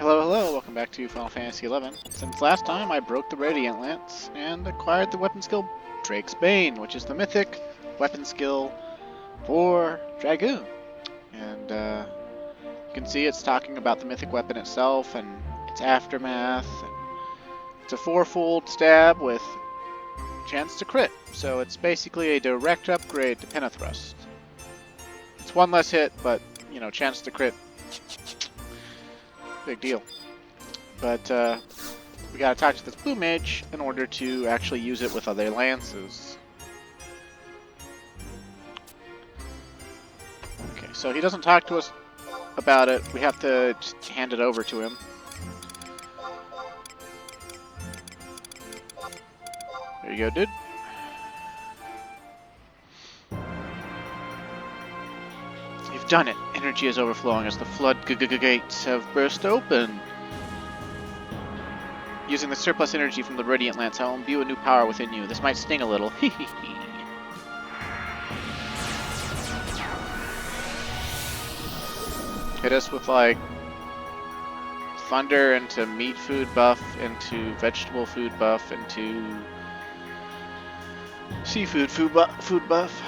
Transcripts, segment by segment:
Hello, hello, welcome back to Final Fantasy XI. Since last time, I broke the Radiant Lance and acquired the weapon skill Drake's Bane, which is the mythic weapon skill for Dragoon. And you can see it's talking about the mythic weapon itself and its aftermath. And it's a fourfold stab with chance to crit, so it's basically a direct upgrade to Penethrust. It's one less hit, but, you know, chance to crit. Big deal. But we gotta talk to this blue mage in order to actually use it with other lances. Okay, so he doesn't talk to us about it. We have to just hand it over to him. There you go, dude. You've done it. Energy is overflowing as the flood gates have burst open. Using the surplus energy from the Radiant Lance, I'll imbue a new power within you. This might sting a little. Hit us with, like, thunder into meat food buff, into vegetable food buff, into seafood food buff.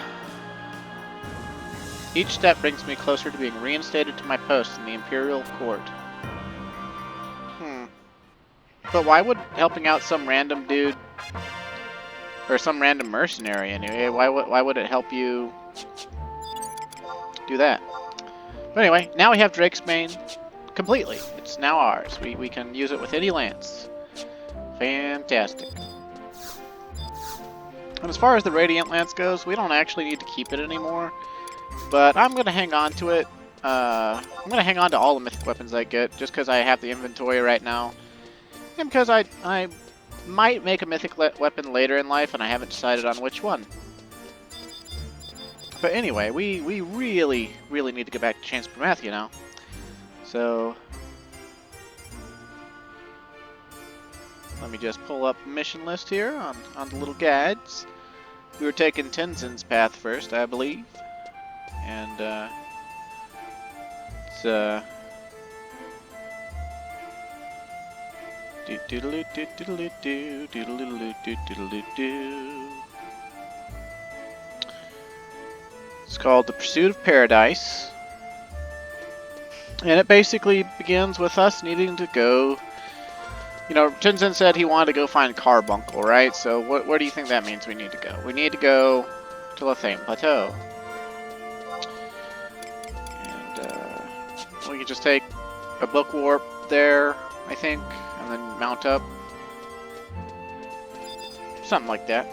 Each step brings me closer to being reinstated to my post in the Imperial Court. But why would helping out some random dude, or some random mercenary anyway, why would it help you do that? But anyway, now we have Drake's Bane completely. It's now ours. We can use it with any lance. Fantastic. And as far as the Radiant Lance goes, we don't actually need to keep it anymore. But I'm going to hang on to it. I'm going to hang on to all the mythic weapons I get, just because I have the inventory right now. And because I might make a mythic weapon later in life, and I haven't decided on which one. But anyway, we really need to get back to Tenzen Path, you know. So let me just pull up a mission list here on the little guides. We were taking Tenzen's Path first, I believe. And it's it's called The Pursuit of Paradise. And it basically begins with us needing to go. You know, Tenzen said he wanted to go find Carbuncle, right? So where do you think that means we need to go? We need to go to Tenzen Plateau. And we can just take a book warp there, I think, and then mount up. Something like that.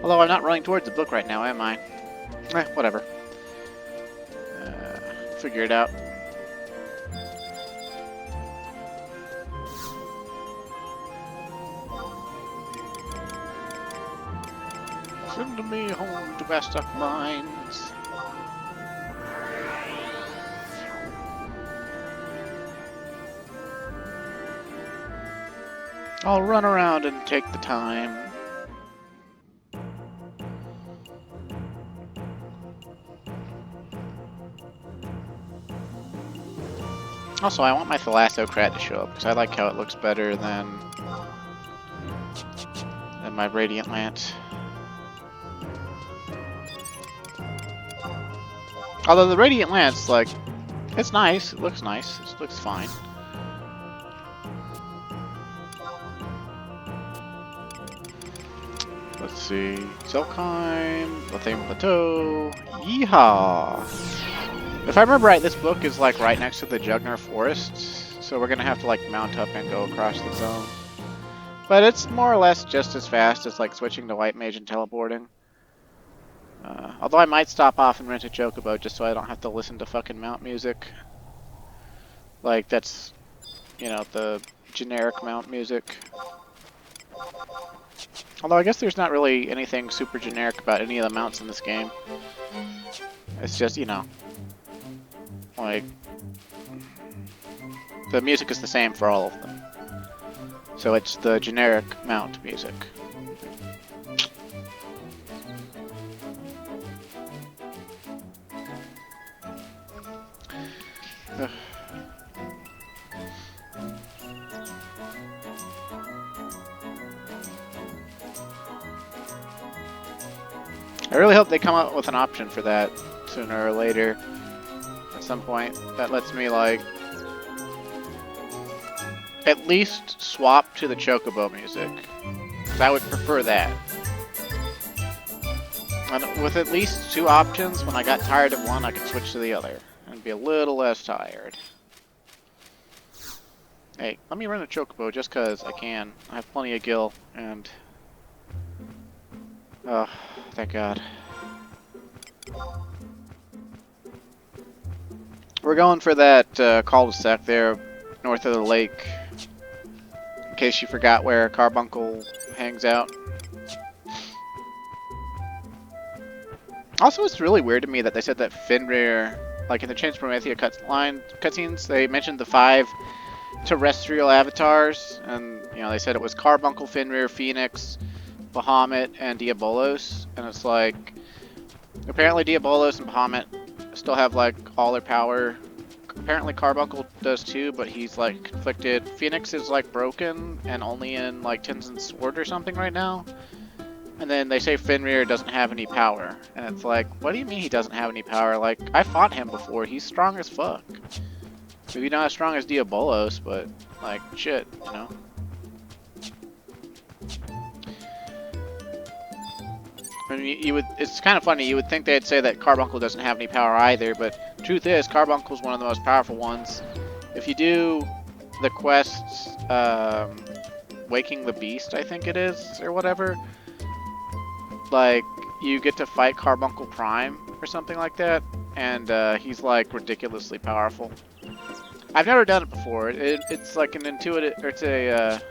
Although I'm not running towards the book right now, am I? Whatever. Figure it out. Send me home to Bastok Mines. I'll run around and take the time. Also, I want my Thalassocrat to show up, because I like how it looks better than my Radiant Lance. Although the Radiant Lance, like, it's nice, it looks nice, it looks fine. Let's see, Zelkheim, Tenzen Plateau, yeehaw! If I remember right, this book is like right next to the Jugner Forest, so we're gonna have to like mount up and go across the zone. But it's more or less just as fast as like switching to White Mage and teleporting. Although I might stop off and rent a Chocobo just so I don't have to listen to fucking mount music. Like that's, you know, the generic mount music. Although I guess there's not really anything super generic about any of the mounts in this game. It's just, you know, like, the music is the same for all of them. So it's the generic mount music. hope they come up with an option for that sooner or later. At some point, that lets me, like, at least swap to the Chocobo music. Because I would prefer that. And with at least 2 options, when I got tired of one, I could switch to the other. And be a little less tired. Hey, let me run a Chocobo just because I can. I have plenty of gil, and... oh, thank God. We're going for that cul-de-sac there, north of the lake. In case you forgot where Carbuncle hangs out. Also, it's really weird to me that they said that Fenrir, like in the Chains Promethea cutscenes, they mentioned the 5 terrestrial avatars, and you know they said it was Carbuncle, Fenrir, Phoenix, Bahamut, and Diabolos, and it's like apparently Diabolos and Bahamut still have like all their power. Apparently Carbuncle does too, but he's like conflicted. Phoenix is like broken and only in like Tenzen's sword or something right now. And then they say Fenrir doesn't have any power. And it's like, what do you mean he doesn't have any power? Like, I fought him before. He's strong as fuck. Maybe not as strong as Diabolos, but like, shit, you know? I mean, you would, it's kind of funny, you would think they'd say that Carbuncle doesn't have any power either, but truth is, Carbuncle's one of the most powerful ones. If you do the quests, Waking the Beast, I think it is, or whatever, like, you get to fight Carbuncle Prime, or something like that, and he's, like, ridiculously powerful. I've never done it before. It's like an intuitive, or it's a,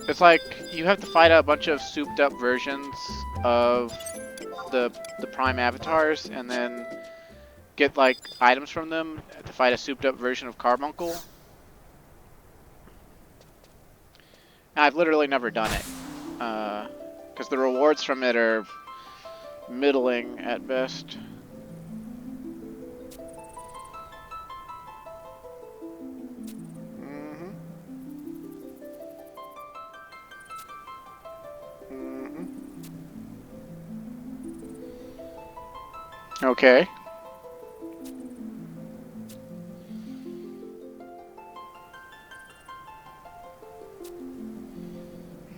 it's like you have to fight a bunch of souped up versions of the Prime avatars and then get like items from them to fight a souped up version of Carbuncle. And I've literally never done it. Because the rewards from it are middling at best. Okay.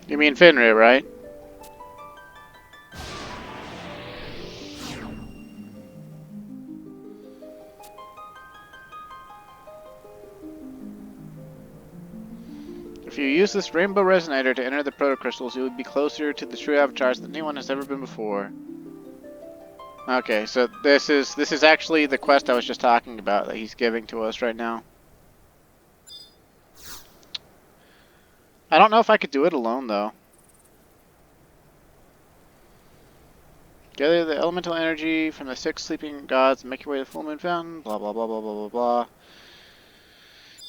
You mean Fenrir, right? If you use this rainbow resonator to enter the protocrystals, you would be closer to the true avatars than anyone has ever been before. Okay, so this is actually the quest I was just talking about that he's giving to us right now. I don't know if I could do it alone though. Gather the elemental energy from the 6 sleeping gods and make your way to the full moon fountain. Blah blah blah blah blah blah blah.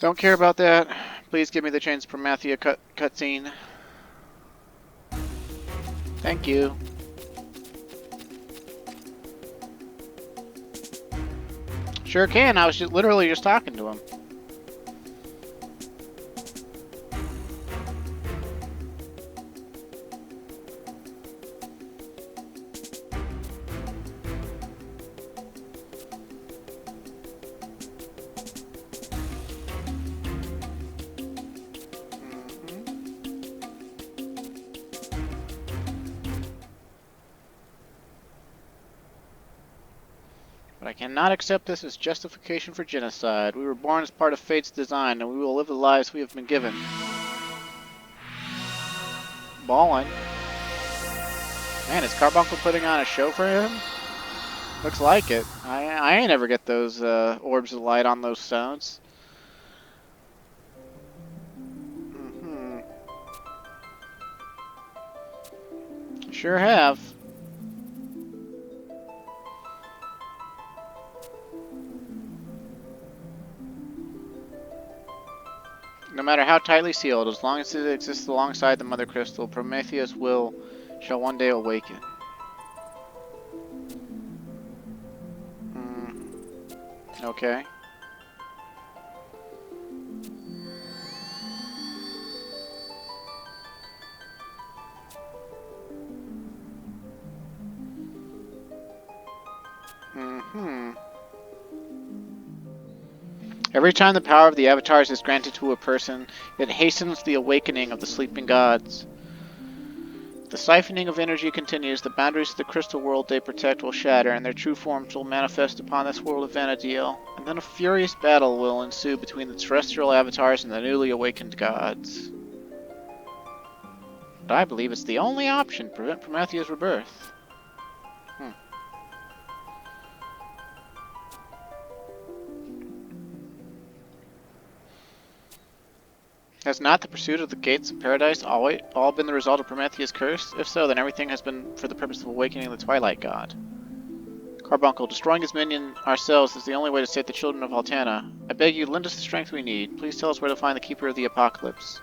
Don't care about that. Please give me the Chains Promethea cutscene. Thank you. Sure can. I was literally just talking to him. But I cannot accept this as justification for genocide. We were born as part of fate's design, and we will live the lives we have been given. Ballin'. Man, is Carbuncle putting on a show for him? Looks like it. I ain't ever get those orbs of light on those stones. Sure have. No matter how tightly sealed, as long as it exists alongside the Mother Crystal, Prometheus will shall one day awaken. Okay. Mm-hmm. Every time the power of the avatars is granted to a person, it hastens the awakening of the sleeping gods. The siphoning of energy continues, the boundaries of the crystal world they protect will shatter, and their true forms will manifest upon this world of Vana'diel, and then a furious battle will ensue between the terrestrial avatars and the newly awakened gods. But I believe it's the only option to prevent Promethea's rebirth. Has not the pursuit of the gates of paradise all been the result of Promethea's curse? If so, then everything has been for the purpose of awakening the Twilight God. Carbuncle, destroying his minion ourselves is the only way to save the children of Altana. I beg you, lend us the strength we need. Please tell us where to find the Keeper of the Apocalypse.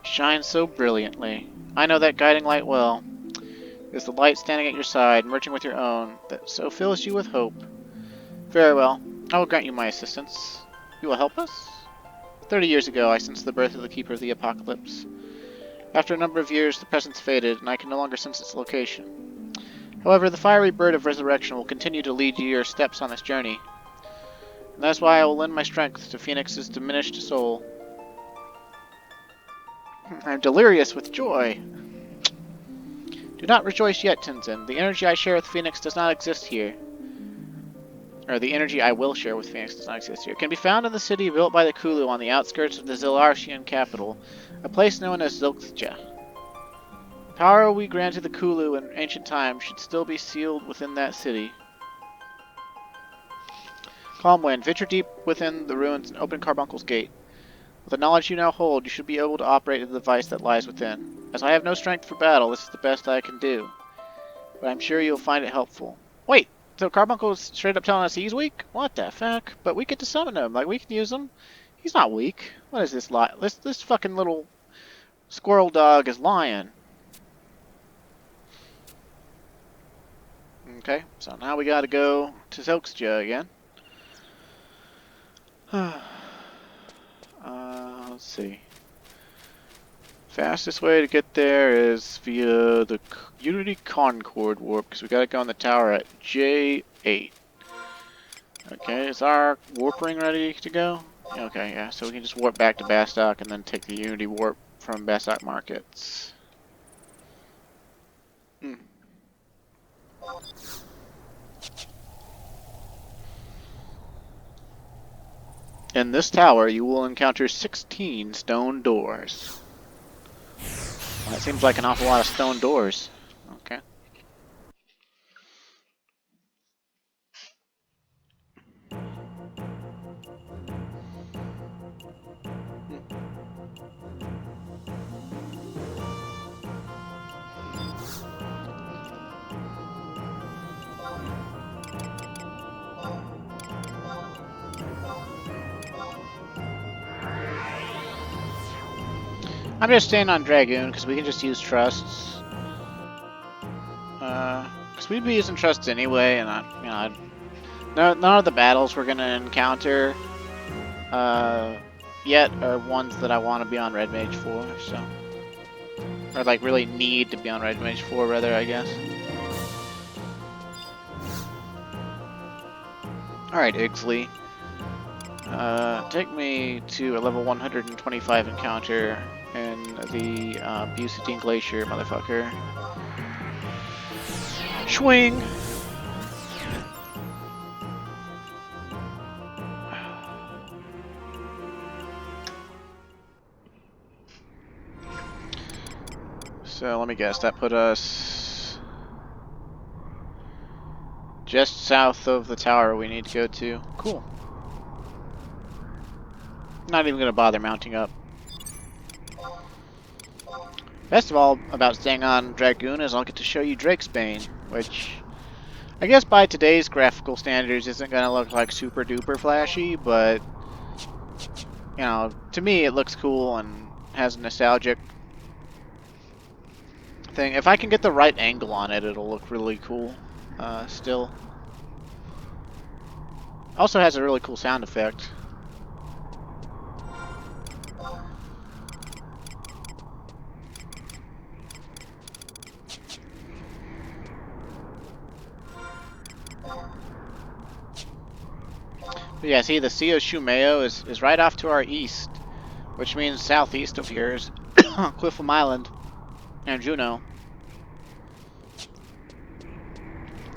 He shines so brilliantly. I know that guiding light well. It is the light standing at your side, merging with your own, that so fills you with hope. Very well. I will grant you my assistance. You will help us? 30 years ago, I sensed the birth of the Keeper of the Apocalypse. After a number of years, the presence faded, and I can no longer sense its location. However, the fiery bird of resurrection will continue to lead your steps on this journey. And that is why I will lend my strength to Phoenix's diminished soul. I am delirious with joy. Do not rejoice yet, Tenzen. The energy I share with Phoenix does not exist here. Or the energy I will share with Phoenix does not exist here. It can be found in the city built by the Kulu on the outskirts of the Zilarshian capital, a place known as Zilkja. The power we granted the Kulu in ancient times should still be sealed within that city. Calm Wind, venture deep within the ruins and open Carbuncle's gate. With the knowledge you now hold, you should be able to operate the device that lies within. As I have no strength for battle, this is the best I can do. But I'm sure you'll find it helpful. Wait! So Carbuncle is straight up telling us he's weak? What the fuck? But we get to summon him. Like, we can use him. He's not weak. What is this lie? This fucking little squirrel dog is lying. Okay, so now we gotta go to Zilkja again. Let's see. Fastest way to get there is via the Unity Concord warp, because we gotta go on the tower at J8. Okay, is our warp ring ready to go? Okay, yeah, so we can just warp back to Bastock and then take the Unity warp from Bastock Markets. In this tower, you will encounter 16 stone doors. Well, that seems like an awful lot of stone doors. Okay. I'm just staying on Dragoon because we can just use trusts. Because we'd be using trusts anyway, and none of the battles we're gonna encounter yet are ones that I want to be on Red Mage for. So, or like really need to be on Red Mage for, rather, I guess. All right, Ixley. Take me to a level 125 encounter in the Busitine Glacier, motherfucker. Swing! So let me guess, that put us just south of the tower we need to go to. Cool. Not even gonna bother mounting up. Best of all about staying on Dragoon is I'll get to show you Drakesbane, which I guess by today's graphical standards isn't gonna look like super duper flashy, but you know, to me it looks cool and has a nostalgic thing. If I can get the right angle on it, it'll look really cool still. Also has a really cool sound effect. But yeah, see, the Sea of Shumeo is right off to our east, which means southeast of here is Cliffham Island and Juneau.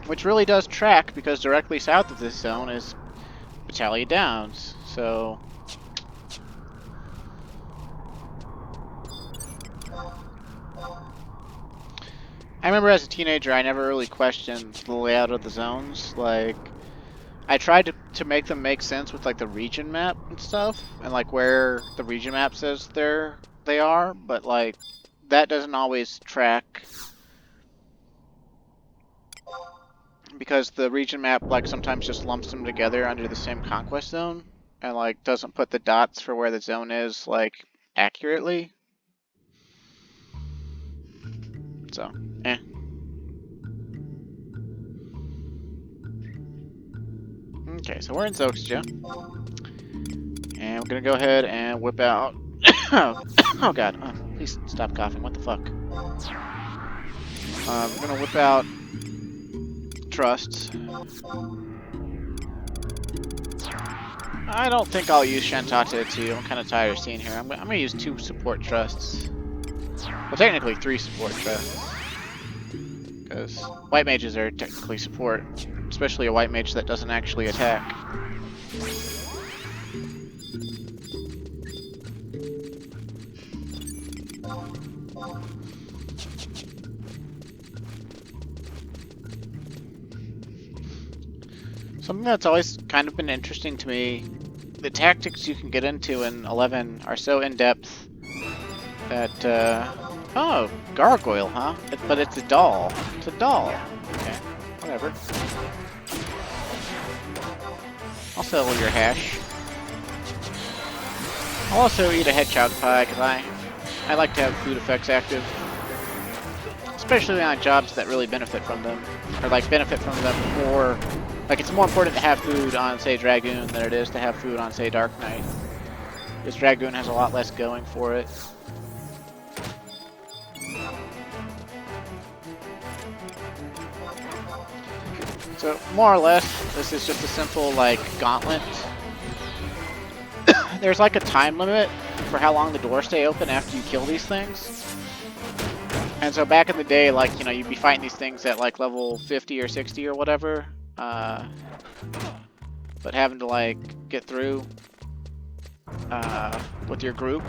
Which really does track, because directly south of this zone is Battaglia Downs, so... I remember as a teenager, I never really questioned the layout of the zones. Like, I tried to make them make sense with, like, the region map and stuff, and, like, where the region map says they are, but, like, that doesn't always track, because the region map, like, sometimes just lumps them together under the same conquest zone, and, like, doesn't put the dots for where the zone is, like, accurately. So, eh. Okay, so we're in Zoxja. And we're gonna go ahead and whip out... oh god, please stop coughing, what the fuck. We're gonna whip out trusts. I don't think I'll use Eshan'tarl too. I'm kind of tired of seeing her. I'm gonna use 2 support trusts. Well, technically 3 support trusts. Because white mages are technically support. Especially a white mage that doesn't actually attack. Something that's always kind of been interesting to me, the tactics you can get into in 11 are so in-depth that, oh, gargoyle, huh? But it's a doll. It's a doll. Okay, whatever. I'll sell your hash. I'll also eat a hedgehog pie, because I like to have food effects active. Especially on jobs that really benefit from them. Or, like, benefit from them more... Like, it's more important to have food on, say, Dragoon than it is to have food on, say, Dark Knight. Because Dragoon has a lot less going for it. So, more or less, this is just a simple, like, gauntlet. There's, like, a time limit for how long the doors stay open after you kill these things. And so back in the day, like, you know, you'd be fighting these things at, like, level 50 or 60 or whatever. But having to, like, get through with your group.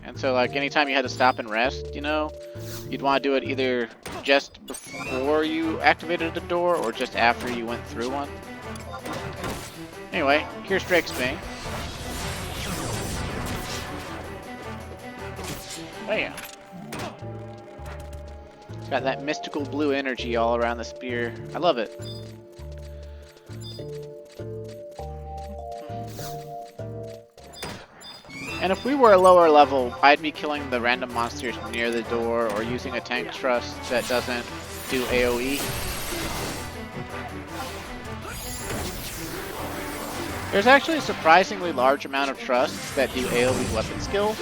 And so, like, anytime you had to stop and rest, you know, you'd want to do it either just before you activated the door or just after you went through one. Anyway, here's Drake's Bane. Bam! It's got that mystical blue energy all around the spear. I love it. And if we were a lower level, I'd be killing the random monsters near the door or using a tank trust that doesn't do AoE. There's actually a surprisingly large amount of trusts that do AoE weapon skills.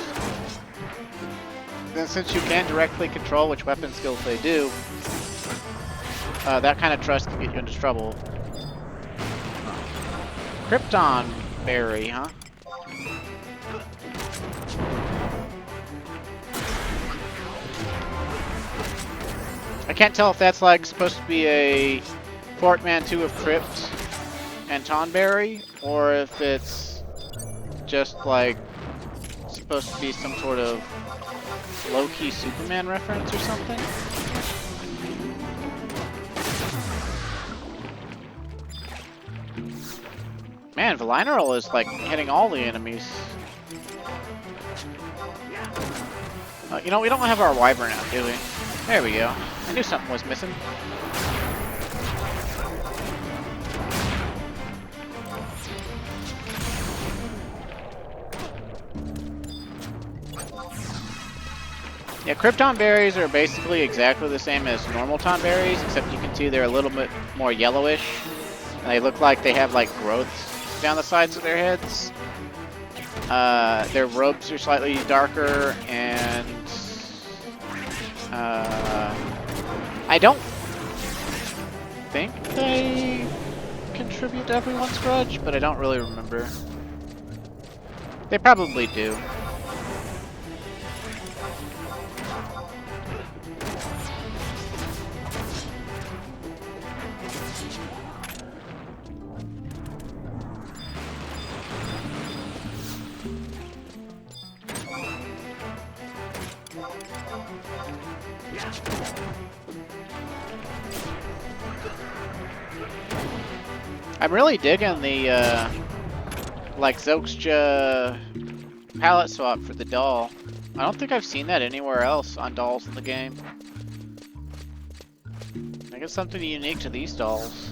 Then since you can't directly control which weapon skills they do, that kind of trust can get you into trouble. Krypton Berry, huh? I can't tell if that's like supposed to be a portmanteau of Crypt and Tonberry, or if it's just like supposed to be some sort of low-key Superman reference or something. Man, Eshan'tarl is like hitting all the enemies. You know, we don't have our Wyvern out, do we? There we go. I knew something was missing. Yeah, Krypton berries are basically exactly the same as normal Tonberries, except you can see they're a little bit more yellowish. And they look like they have like growths down the sides of their heads. Their robes are slightly darker, and I don't think they contribute to everyone's grudge, but I don't really remember. They probably do. I'm really digging the, like, Zilksja palette swap for the doll. I don't think I've seen that anywhere else on dolls in the game. I guess something unique to these dolls.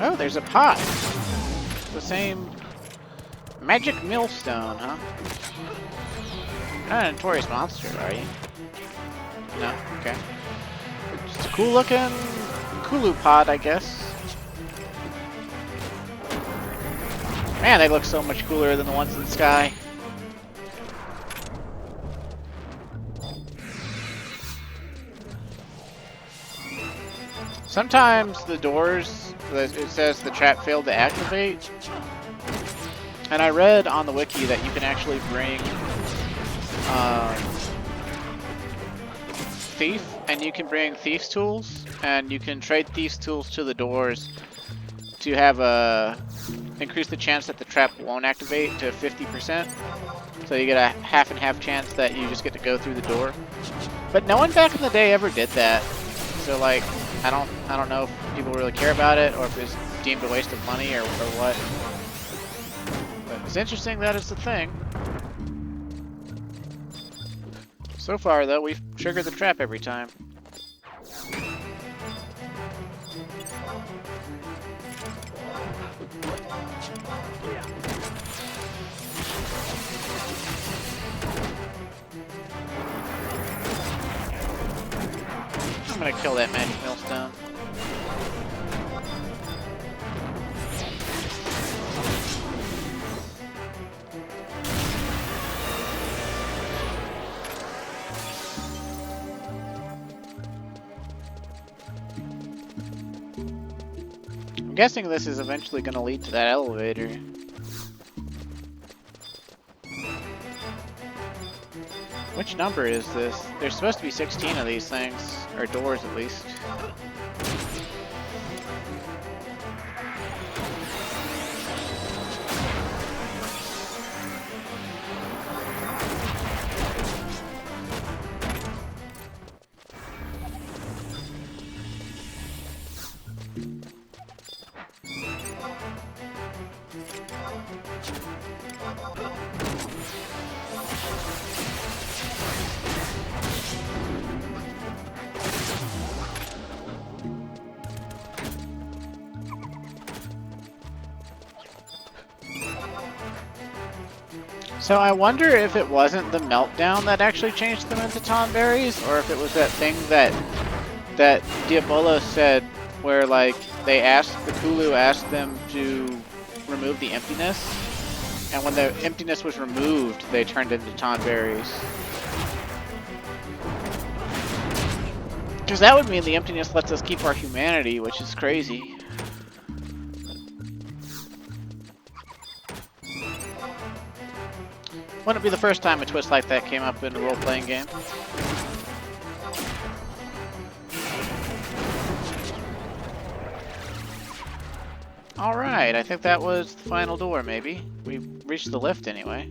Oh, there's a pot. The same magic millstone, huh? You're not a notorious monster, are you? No? Okay. Just a cool looking Kulu pot, I guess. Man, they look so much cooler than the ones in the sky. Sometimes the doors, it says the trap failed to activate. And I read on the wiki that you can actually bring Thief, and you can bring Thief's tools, and you can trade Thief's tools to the doors to have increase the chance that the trap won't activate to 50%. So you get a half and half chance that you just get to go through the door. But no one back in the day ever did that. So like, I don't know if people really care about it or if it's deemed a waste of money or what. But it's interesting that it's a thing. So far though, we've triggered the trap every time. I'm gonna kill that magic millstone. I'm guessing this is eventually gonna lead to that elevator. Which number is this? There's supposed to be 16 of these things, or doors at least. So I wonder if it wasn't the meltdown that actually changed them into Tonberries, or if it was that thing that Diabolo said, where like they asked, the Kulu asked them to remove the emptiness, and when the emptiness was removed, they turned into Tonberries. Because that would mean the emptiness lets us keep our humanity, which is crazy. Wouldn't be the first time a twist like that came up in a role-playing game. Alright, I think that was the final door, maybe. We reached the lift anyway.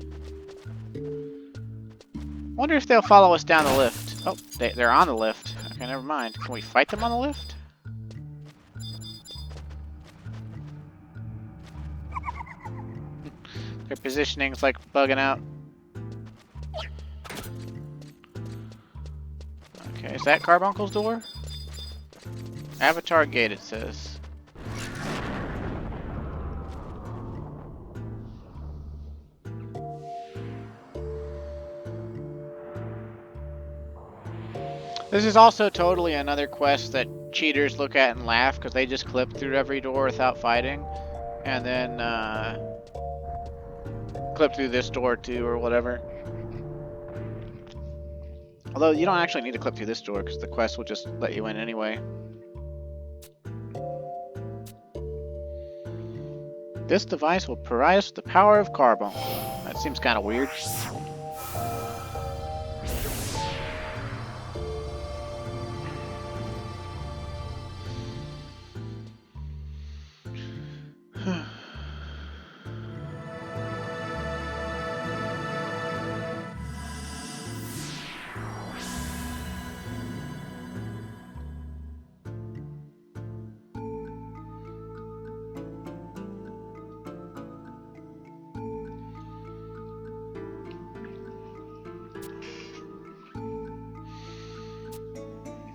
Wonder if they'll follow us down the lift. Oh, they're on the lift. Okay, never mind. Can we fight them on the lift? Their positioning's like bugging out. Okay, is that Carbuncle's door? Avatar Gate, it says. This is also totally another quest that cheaters look at and laugh because they just clip through every door without fighting, and then clip through this door too or whatever. Although you don't actually need to clip through this door because the quest will just let you in anyway. This device will provide us the power of carbon. That seems kind of weird.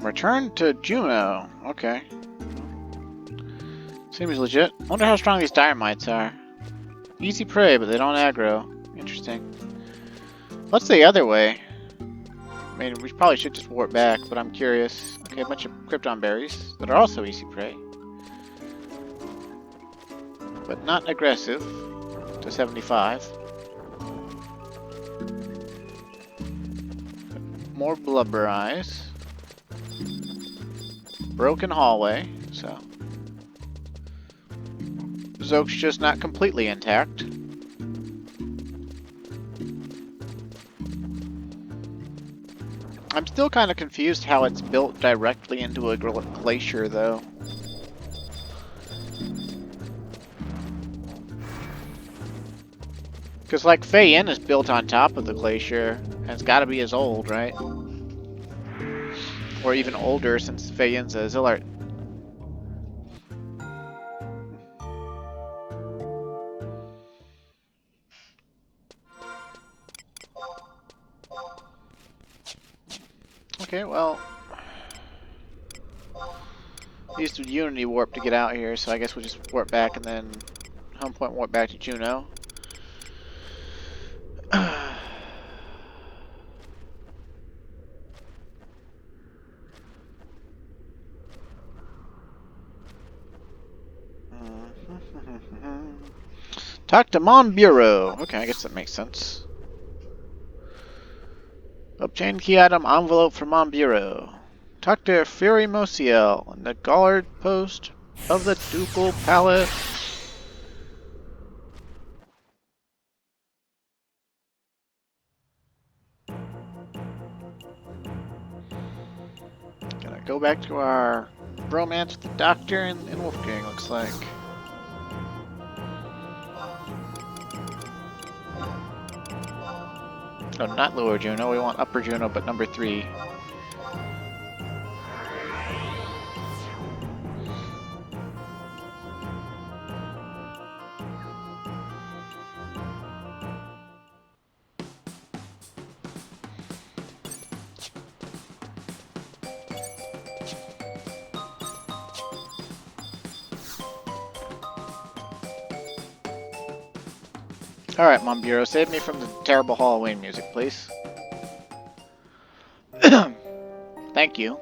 Return to Juno. Okay. Seems legit. Wonder how strong these dynamites are. Easy prey, but they don't aggro. Interesting. What's the other way? I mean, we probably should just warp back, but I'm curious. Okay, a bunch of Krypton berries that are also easy prey. But not aggressive. To 75. More blubber eyes. Broken hallway, so Zoke's just not completely intact. I'm still kind of confused how it's built directly into a glacier, though. Because, like, Fei-Yin is built on top of the glacier, and it's got to be as old, right? Or even older, since Fei-Yin's a Zillart. Okay, well... used the Unity warp to get out here, so I guess we'll just warp back and then home point warp back to Juno. Talk to Mon Bureau. Okay, I guess that makes sense. Obtain key item envelope from Mon Bureau. Talk to Fury Mosiel on the guard post of the Ducal Palace. Gonna go back to our romance with the Doctor and Wolfgang, looks like. No, not Lower Juno. We want Upper Juno, but number 3. Alright, Mon Bureau, save me from the terrible Halloween music, please. Thank you.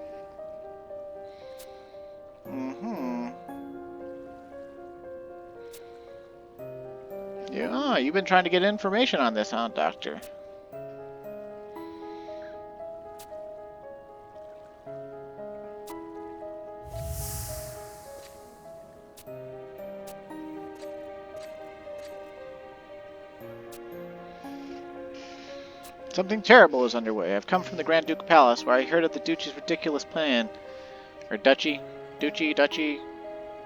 Yeah, you've been trying to get information on this, huh, Doctor? Something terrible is underway. I've come from the Grand Duke Palace, where I heard of the Duchy's ridiculous plan. Or Duchy? Duchy?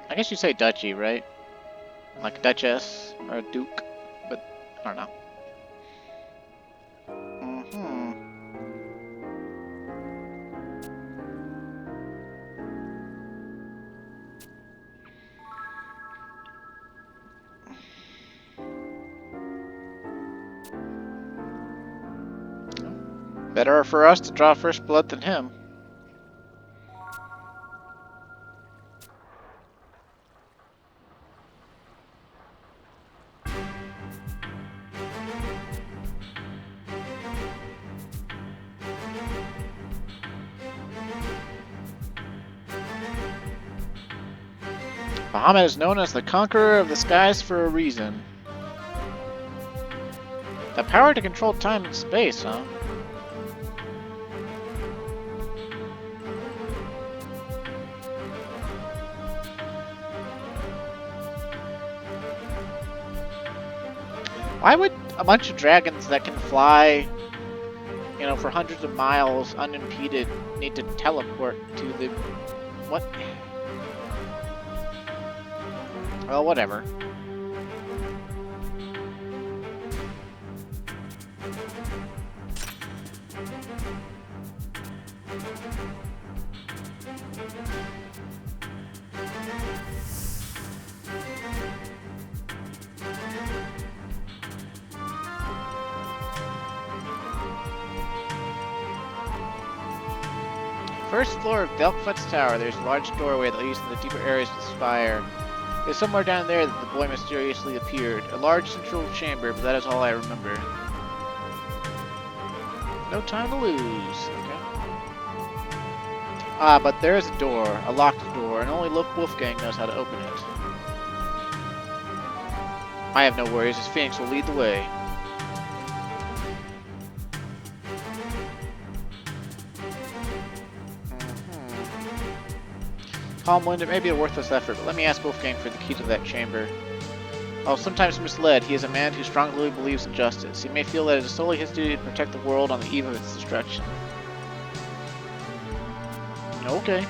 I guess you say Duchy, right? Like a Duchess, or a Duke, but I don't know. Better for us to draw first blood than him. Bahamut is known as the conqueror of the skies for a reason. The power to control time and space, huh? Why would a bunch of dragons that can fly, you know, for hundreds of miles unimpeded need to teleport to the... what? Well, whatever. First floor of Delkfoot's tower, there's a large doorway that leads to the deeper areas of the spire. It's somewhere down there that the boy mysteriously appeared. A large central chamber, but that is all I remember. No time to lose. Okay. Ah, but there is a door, a locked door, and only Wolfgang knows how to open it. I have no worries, as Phoenix will lead the way. Calmwind, it may be a worthless effort, but let me ask Wolfgang for the key to that chamber. While sometimes misled, he is a man who strongly believes in justice. He may feel that it is solely his duty to protect the world on the eve of its destruction. Okay.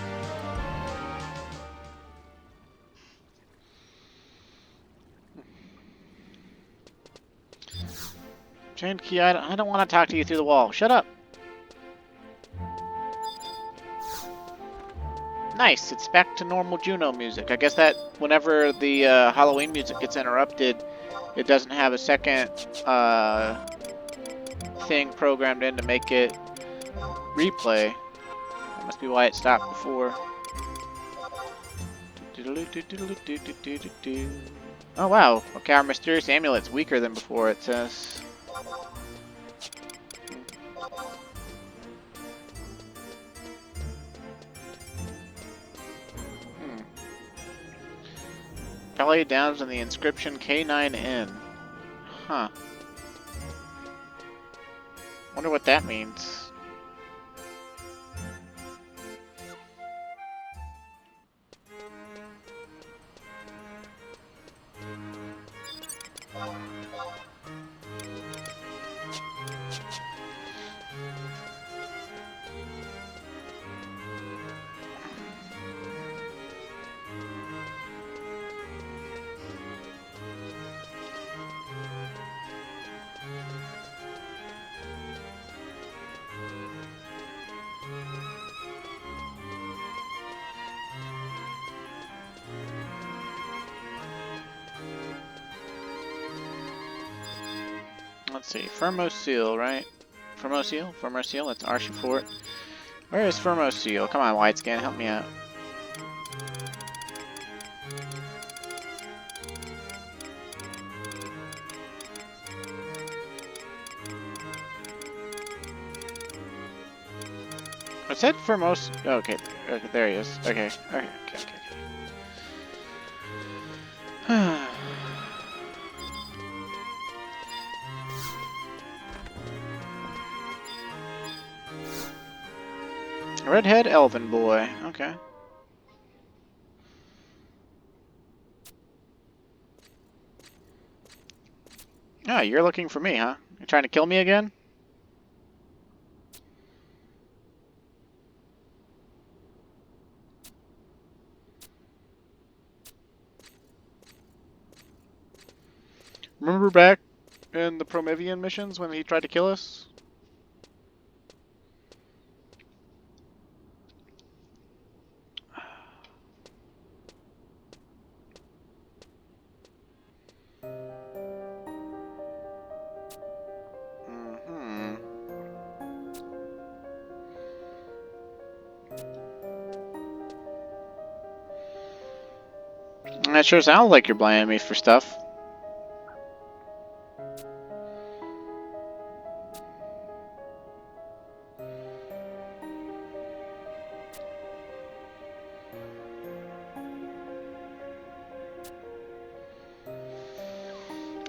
Chained key, I don't want to talk to you through the wall. Shut up! Nice, it's back to normal Juno music. I guess that whenever the Halloween music gets interrupted, it doesn't have a second thing programmed in to make it replay. That must be why it stopped before. Oh wow, okay, our mysterious amulet's weaker than before, it says. Ballet Downs on the inscription K9N. Huh. Wonder what that means. Let's see, Firmo Seal, right? Firmo Seal? Firmo Seal, that's Archie Fort. Where is Firmo Seal? Come on, Widescan, help me out. I said Firmos. Okay, okay, there he is. Okay, okay. Redhead Elven Boy. Okay. Ah, you're looking for me, huh? You're trying to kill me again? Remember back in the Promethean missions when he tried to kill us? That sure sounds like you're blaming me for stuff.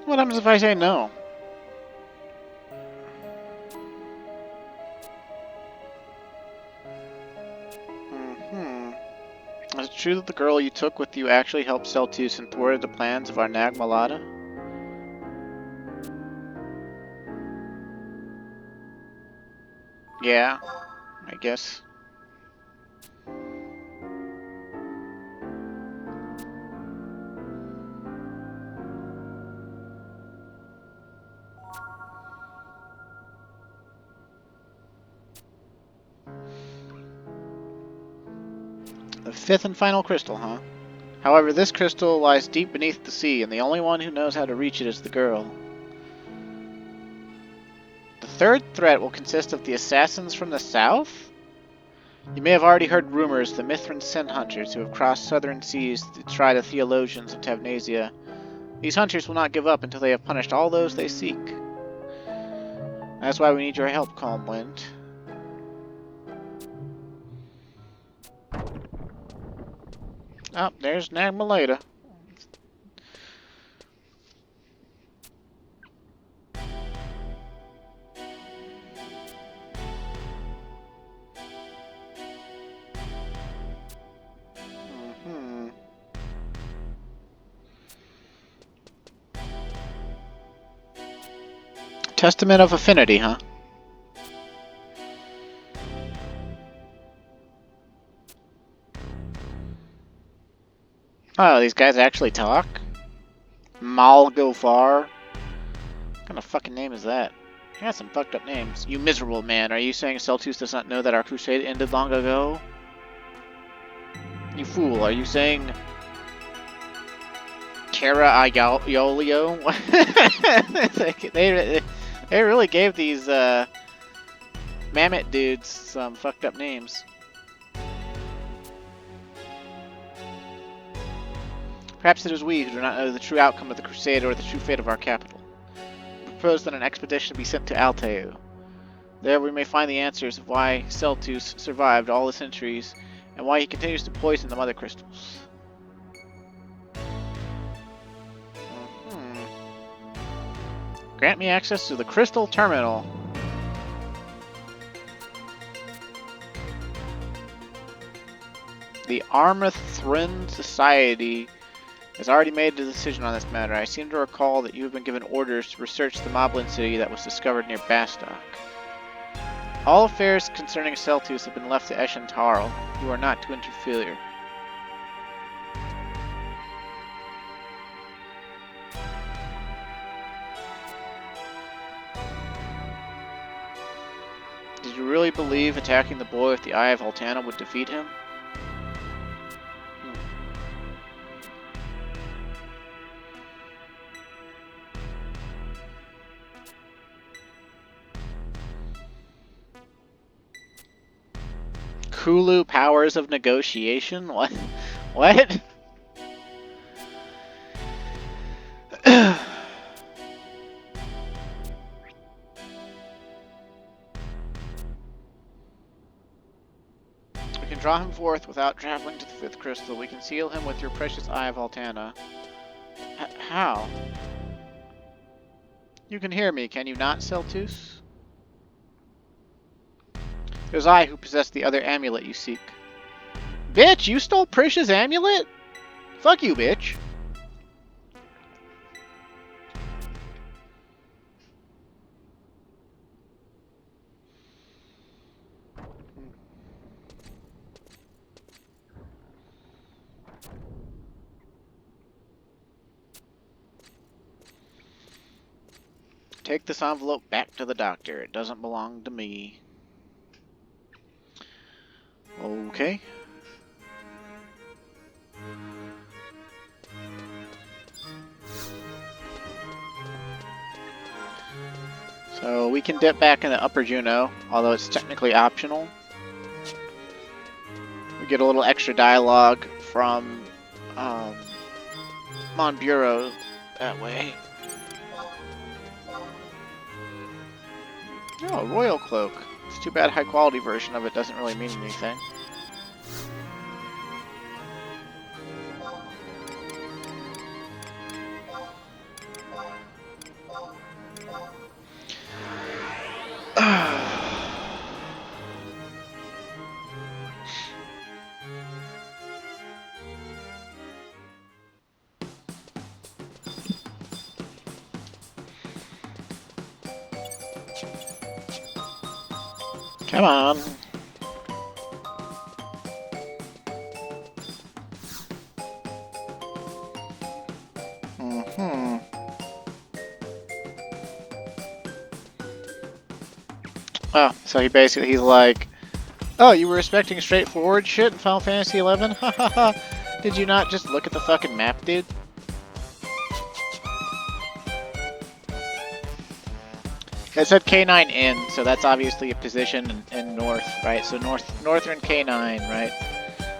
What happens if I say no? Is it true that the girl you took with you actually helped Celtus and thwarted the plans of our Nag Malada? Yeah, I guess. The fifth and final crystal, huh? However, this crystal lies deep beneath the sea, and the only one who knows how to reach it is the girl. The third threat will consist of the assassins from the south? You may have already heard rumors of the Mithrin Sin Hunters who have crossed southern seas to try the theologians of Tavnasia. These hunters will not give up until they have punished all those they seek. That's why we need your help, Calm Wind. Oh, there's Nag Malada. Testament of Affinity, huh? Oh, these guys actually talk? Malgofar? What kind of fucking name is that? You got some fucked up names. You miserable man, are you saying Celtus does not know that our crusade ended long ago? You fool, are you saying Terra Iolio? They really gave these Mammoth dudes some fucked up names. Perhaps it is we who do not know the true outcome of the crusade or the true fate of our capital. We propose that an expedition be sent to Alteu. There we may find the answers of why Celtus survived all the centuries and why he continues to poison the mother crystals. Grant me access to the Crystal Terminal. The Armathrin Society has already made a decision on this matter. I seem to recall that you have been given orders to research the Moblin city that was discovered near Bastok. All affairs concerning Celtus have been left to Eshan'tarl. You are not to interfere. Did you really believe attacking the boy with the Eye of Haltana would defeat him? Kulu powers of negotiation? What? What? We can draw him forth without traveling to the fifth crystal. We can seal him with your precious Eye of Haltana. How? You can hear me, can you not, Celtus? It was I who possessed the other amulet you seek. Bitch, you stole Prisha's amulet? Fuck you, bitch. Take this envelope back to the doctor. It doesn't belong to me. Okay. So we can dip back into Upper Juno, although it's technically optional. We get a little extra dialogue from Monbureau that way. Oh, Royal Cloak. It's too bad high quality version of it doesn't really mean anything. Come on. Mm-hmm. Oh, so he's like, oh, you were expecting straightforward shit in Final Fantasy 11? Ha ha ha. Did you not just look at the fucking map, dude? It said K9 in, so that's obviously a position in north, right? So northern K9, right?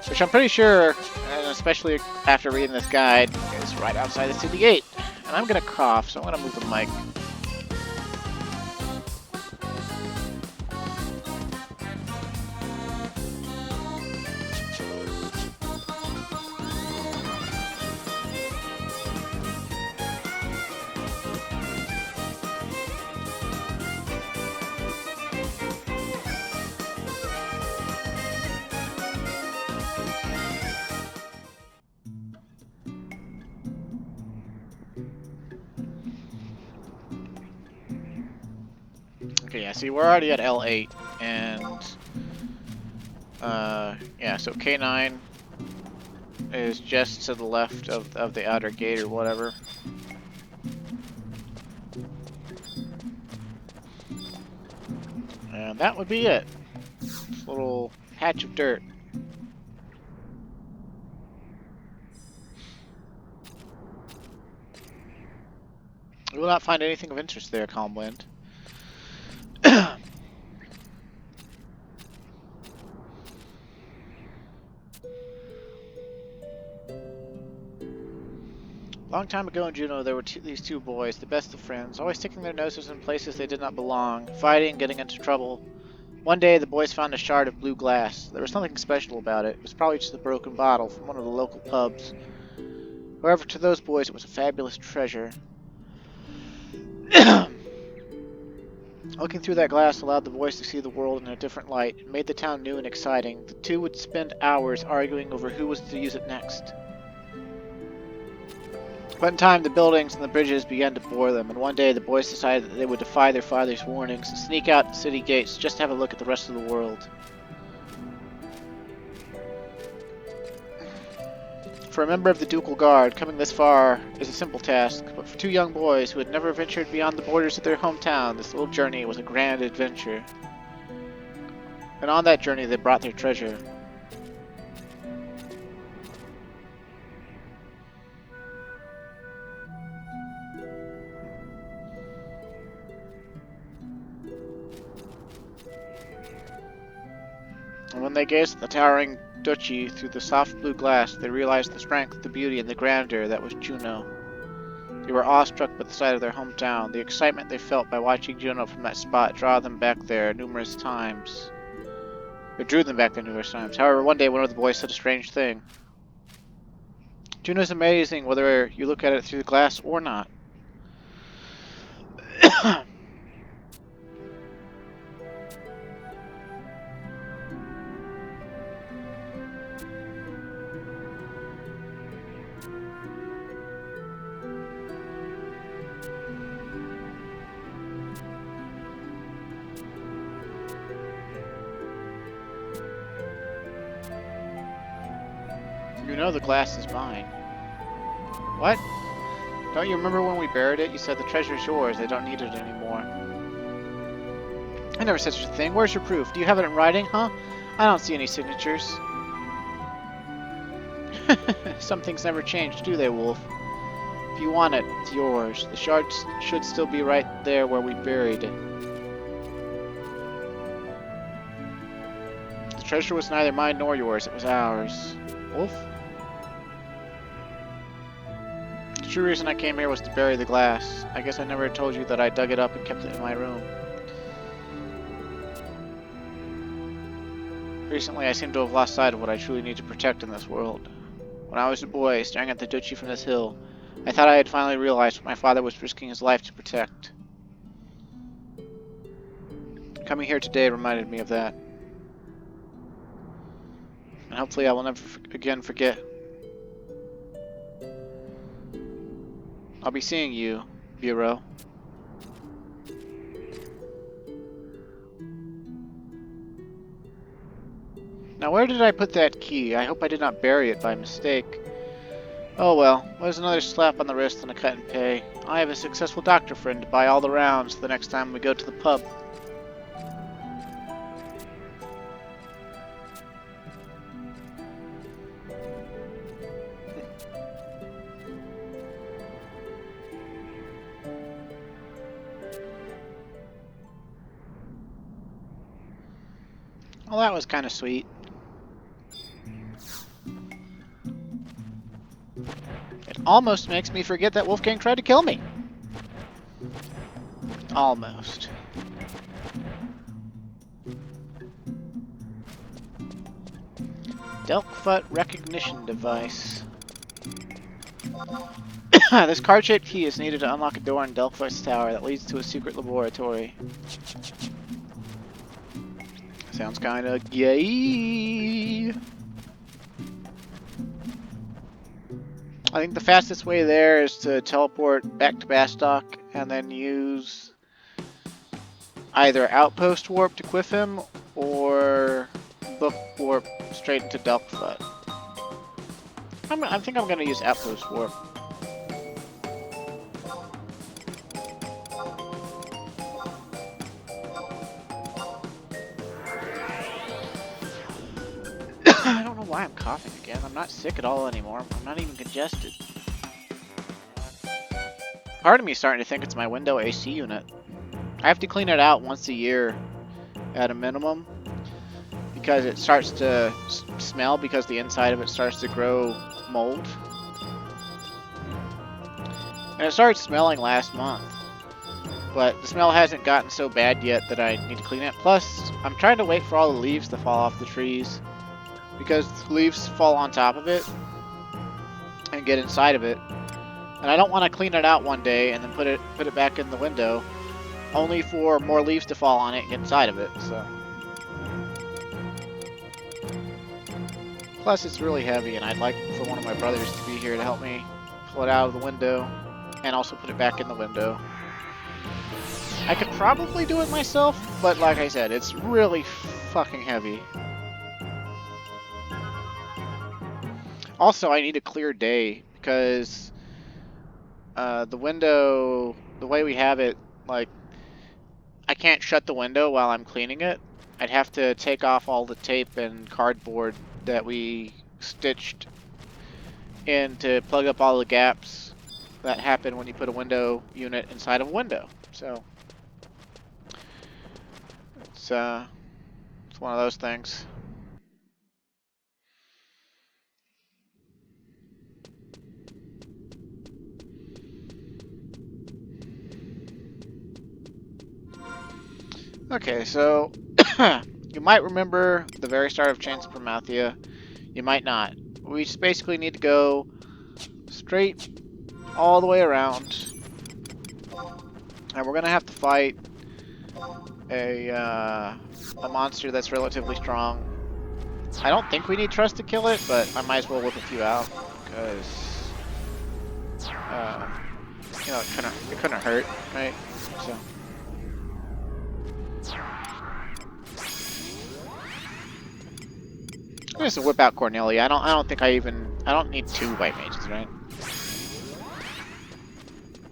Which I'm pretty sure, and especially after reading this guide, is right outside the city gate. And I'm gonna cough, so I'm gonna move the mic. Okay, yeah, see, we're already at L8, and, yeah, so K9 is just to the left of the outer gate or whatever. And that would be it. This little patch of dirt. We will not find anything of interest there, Calmwind. Long time ago in Juneau, there were these two boys, the best of friends, always sticking their noses in places they did not belong, fighting, getting into trouble. One day, the boys found a shard of blue glass. There was something special about it. It was probably just a broken bottle from one of the local pubs. However, to those boys, it was a fabulous treasure. Looking through that glass allowed the boys to see the world in a different light. It made the town new and exciting. The two would spend hours arguing over who was to use it next. But in time, the buildings and the bridges began to bore them, and one day the boys decided that they would defy their father's warnings and sneak out the city gates just to have a look at the rest of the world. For a member of the Ducal Guard, coming this far is a simple task, but for two young boys who had never ventured beyond the borders of their hometown, this little journey was a grand adventure. And on that journey, they brought their treasure. And when they gazed at the towering duchy through the soft blue glass, they realized the strength, the beauty, and the grandeur that was Juneau. They were awestruck by the sight of their hometown, the excitement they felt by watching Juneau from that spot draw them back there numerous times. It drew them back there numerous times. However, one day one of the boys said a strange thing. Juneau is amazing whether you look at it through the glass or not. You know the glass is mine. What? Don't you remember when we buried it? You said the treasure's yours, they don't need it anymore. I never said such a thing. Where's your proof? Do you have it in writing, huh? I don't see any signatures. Some things never change, do they, Wolf? If you want it, it's yours. The shard should still be right there where we buried it. The treasure was neither mine nor yours, it was ours. Wolf? The true reason I came here was to bury the glass. I guess I never told you that I dug it up and kept it in my room. Recently, I seem to have lost sight of what I truly need to protect in this world. When I was a boy, staring at the duchy from this hill, I thought I had finally realized what my father was risking his life to protect. Coming here today reminded me of that. And hopefully I will never again forget. I'll be seeing you, Bureau. Now where did I put that key? I hope I did not bury it by mistake. Oh well, there's another slap on the wrist and a cut in pay. I have a successful doctor friend to buy all the rounds the next time we go to the pub. Well, that was kind of sweet. It almost makes me forget that Wolfgang tried to kill me. Almost. Delkfoot recognition device. This card-shaped key is needed to unlock a door in Delkfoot's tower that leads to a secret laboratory. Sounds kinda gay. I think the fastest way there is to teleport back to Bastock and then use either Outpost Warp to quiff him or Book Warp straight into Delkfoot. I think I'm gonna use Outpost Warp. I don't know why I'm coughing again. I'm not sick at all anymore. I'm not even congested. Part of me is starting to think it's my window AC unit. I have to clean it out once a year at a minimum because it starts to smell because the inside of it starts to grow mold. And it started smelling last month. But the smell hasn't gotten so bad yet that I need to clean it. Plus, I'm trying to wait for all the leaves to fall off the trees, because the leaves fall on top of it and get inside of it. And I don't want to clean it out one day and then put it back in the window, only for more leaves to fall on it and get inside of it. So, plus it's really heavy, and I'd like for one of my brothers to be here to help me pull it out of the window and also put it back in the window. I could probably do it myself, but like I said, it's really fucking heavy. Also, I need a clear day because the window, the way we have it, like, I can't shut the window while I'm cleaning it. I'd have to take off all the tape and cardboard that we stitched in to plug up all the gaps that happen when you put a window unit inside of a window. So it's one of those things. Okay, so you might remember the very start of Chains of Promathia. You might not. We just basically need to go straight all the way around, and we're gonna have to fight a monster that's relatively strong. I don't think we need Trust to kill it, but I might as well whip a few out because you know, it couldn't hurt, right? So. I'm just gonna whip out Cornelia. I don't need 2 white mages, right?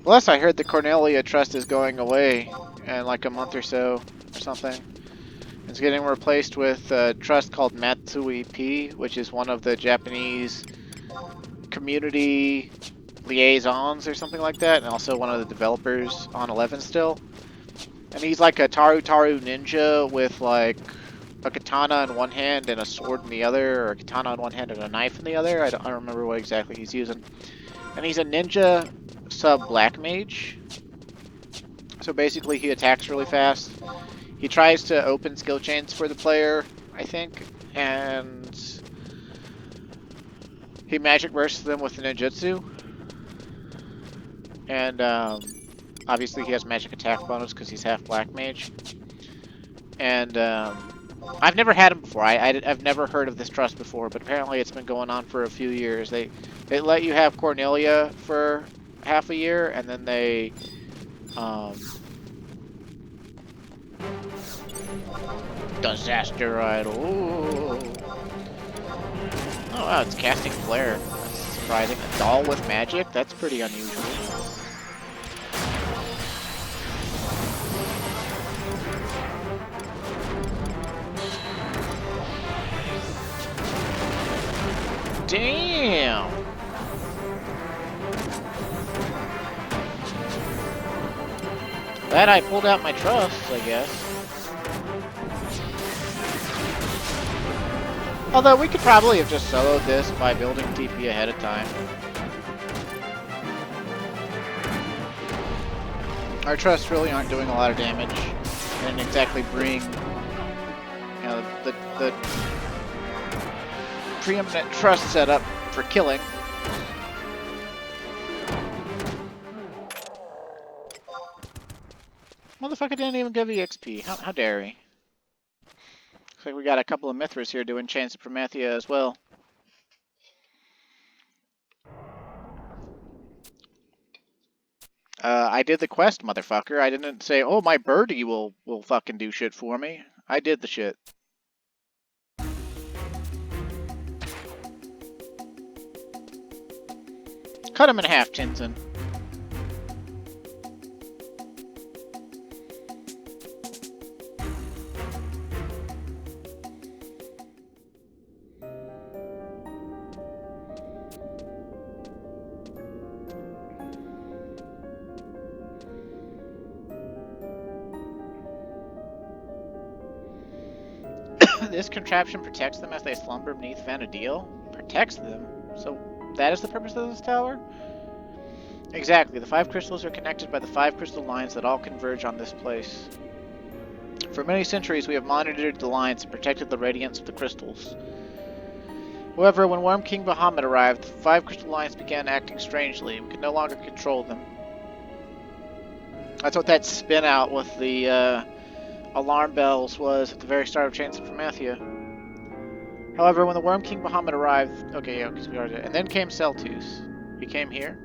Plus, I heard the Cornelia Trust is going away in like a month or so, or something. It's getting replaced with a trust called Matsui P, which is one of the Japanese community liaisons or something like that, and also one of the developers on 11 still. And he's like a Taru ninja with like a katana in one hand and a sword in the other, or a katana in one hand and a knife in the other. I don't remember what exactly he's using. And he's a ninja sub black mage. So basically he attacks really fast. He tries to open skill chains for the player, I think, and he magic bursts them with the ninjutsu. And obviously he has magic attack bonus because he's half black mage. And I've never had him before. I've never heard of this trust before, but apparently it's been going on for a few years. They let you have Cornelia for half a year, and then they Disaster idol. Ooh. Oh wow, it's casting flare. That's surprising. A doll with magic? That's pretty unusual. Damn! Glad I pulled out my trust, I guess. Although we could probably have just soloed this by building TP ahead of time. Our trusts really aren't doing a lot of damage. Didn't exactly bring, you know, the preeminent trust setup for killing. Motherfucker didn't even give EXP. How dare he? Looks like we got a couple of Mithras here doing Chains of Promethea as well. I did the quest, motherfucker. I didn't say, oh, my birdie will fucking do shit for me. I did the shit. Cut him in half, Tenzen. This contraption protects them as they slumber beneath Vana'diel? Protects them? So that is the purpose of this tower? Exactly. The 5 crystals are connected by the 5 crystal lines that all converge on this place. For many centuries we have monitored the lines and protected the radiance of the crystals. However, when Worm King Bahamut arrived, the 5 crystal lines began acting strangely. We could no longer control them. That's what that spin out with the alarm bells was at the very start of Chains of Promethea. However, when the Worm King Bahamut arrived... Okay, yeah, because we already... And then came Celtus. He came here?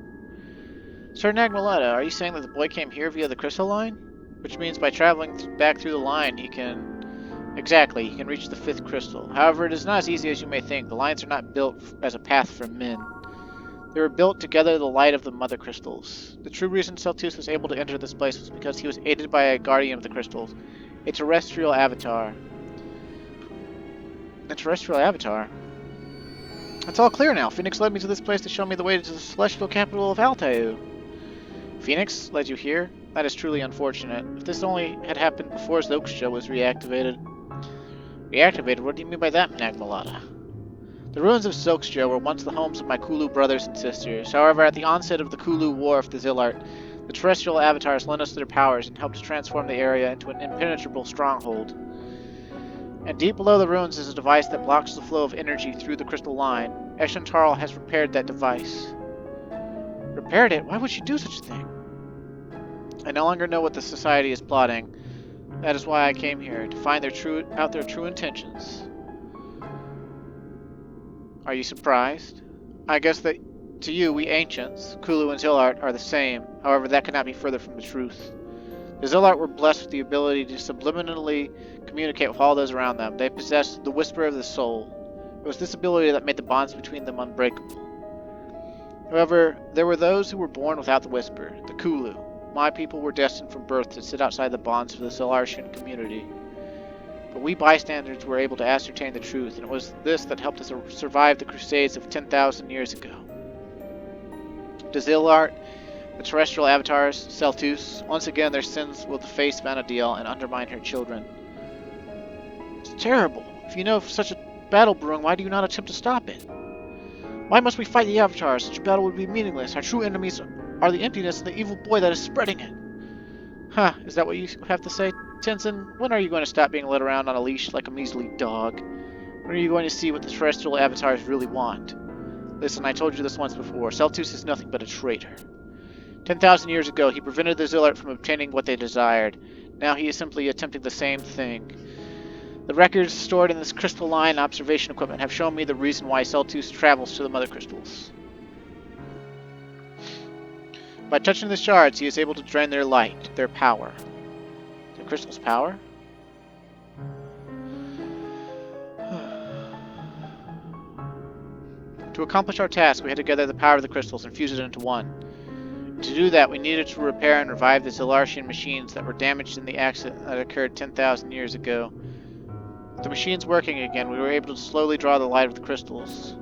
Sir Nagmaletta, are you saying that the boy came here via the crystal line? Which means by traveling back through the line, he can... Exactly, he can reach the 5th crystal. However, it is not as easy as you may think. The lines are not built as a path for men. They were built to gather the light of the mother crystals. The true reason Celtus was able to enter this place was because he was aided by a guardian of the crystals. A terrestrial avatar. A terrestrial avatar? It's all clear now. Phoenix led me to this place to show me the way to the celestial capital of Altair. Phoenix led you here? That is truly unfortunate. If this only had happened before Zoksja was reactivated. Reactivated? What do you mean by that, Nagmalata? The ruins of Zoksja were once the homes of my Kulu brothers and sisters. However, at the onset of the Kulu War of the Zillart, the terrestrial avatars lent us their powers and helped to transform the area into an impenetrable stronghold. And deep below the ruins is a device that blocks the flow of energy through the crystal line. Eshan'tarl has repaired that device. Repaired it? Why would she do such a thing? I no longer know what the Society is plotting. That is why I came here, to find their true intentions. Are you surprised? I guess that to you, we ancients, Kulu and Zillart, are the same. However, that could not be further from the truth. The Zillart were blessed with the ability to subliminally communicate with all those around them. They possessed the whisper of the soul. It was this ability that made the bonds between them unbreakable. However, there were those who were born without the whisper, the Kulu. My people were destined from birth to sit outside the bonds of the Zillartian community. But we bystanders were able to ascertain the truth, and it was this that helped us survive the Crusades of 10,000 years ago. To Zillart, the terrestrial avatars, Celtus, once again their sins will deface Vana'diel and undermine her children. It's terrible. If you know of such a battle brewing, why do you not attempt to stop it? Why must we fight the avatars? Such a battle would be meaningless. Our true enemies are the emptiness and the evil boy that is spreading it. Huh, is that what you have to say, Tenzen? When are you going to stop being led around on a leash like a measly dog? When are you going to see what the terrestrial avatars really want? Listen, I told you this once before. Celtus is nothing but a traitor. 10,000 years ago, he prevented the Zillart from obtaining what they desired. Now he is simply attempting the same thing. The records stored in this crystal line observation equipment have shown me the reason why Celtus travels to the mother crystals. By touching the shards, he is able to drain their light, their power. The crystal's power? To accomplish our task, we had to gather the power of the crystals and fuse it into one. To do that, we needed to repair and revive the Zillartian machines that were damaged in the accident that occurred 10,000 years ago. With the machines working again, we were able to slowly draw the light of the crystals.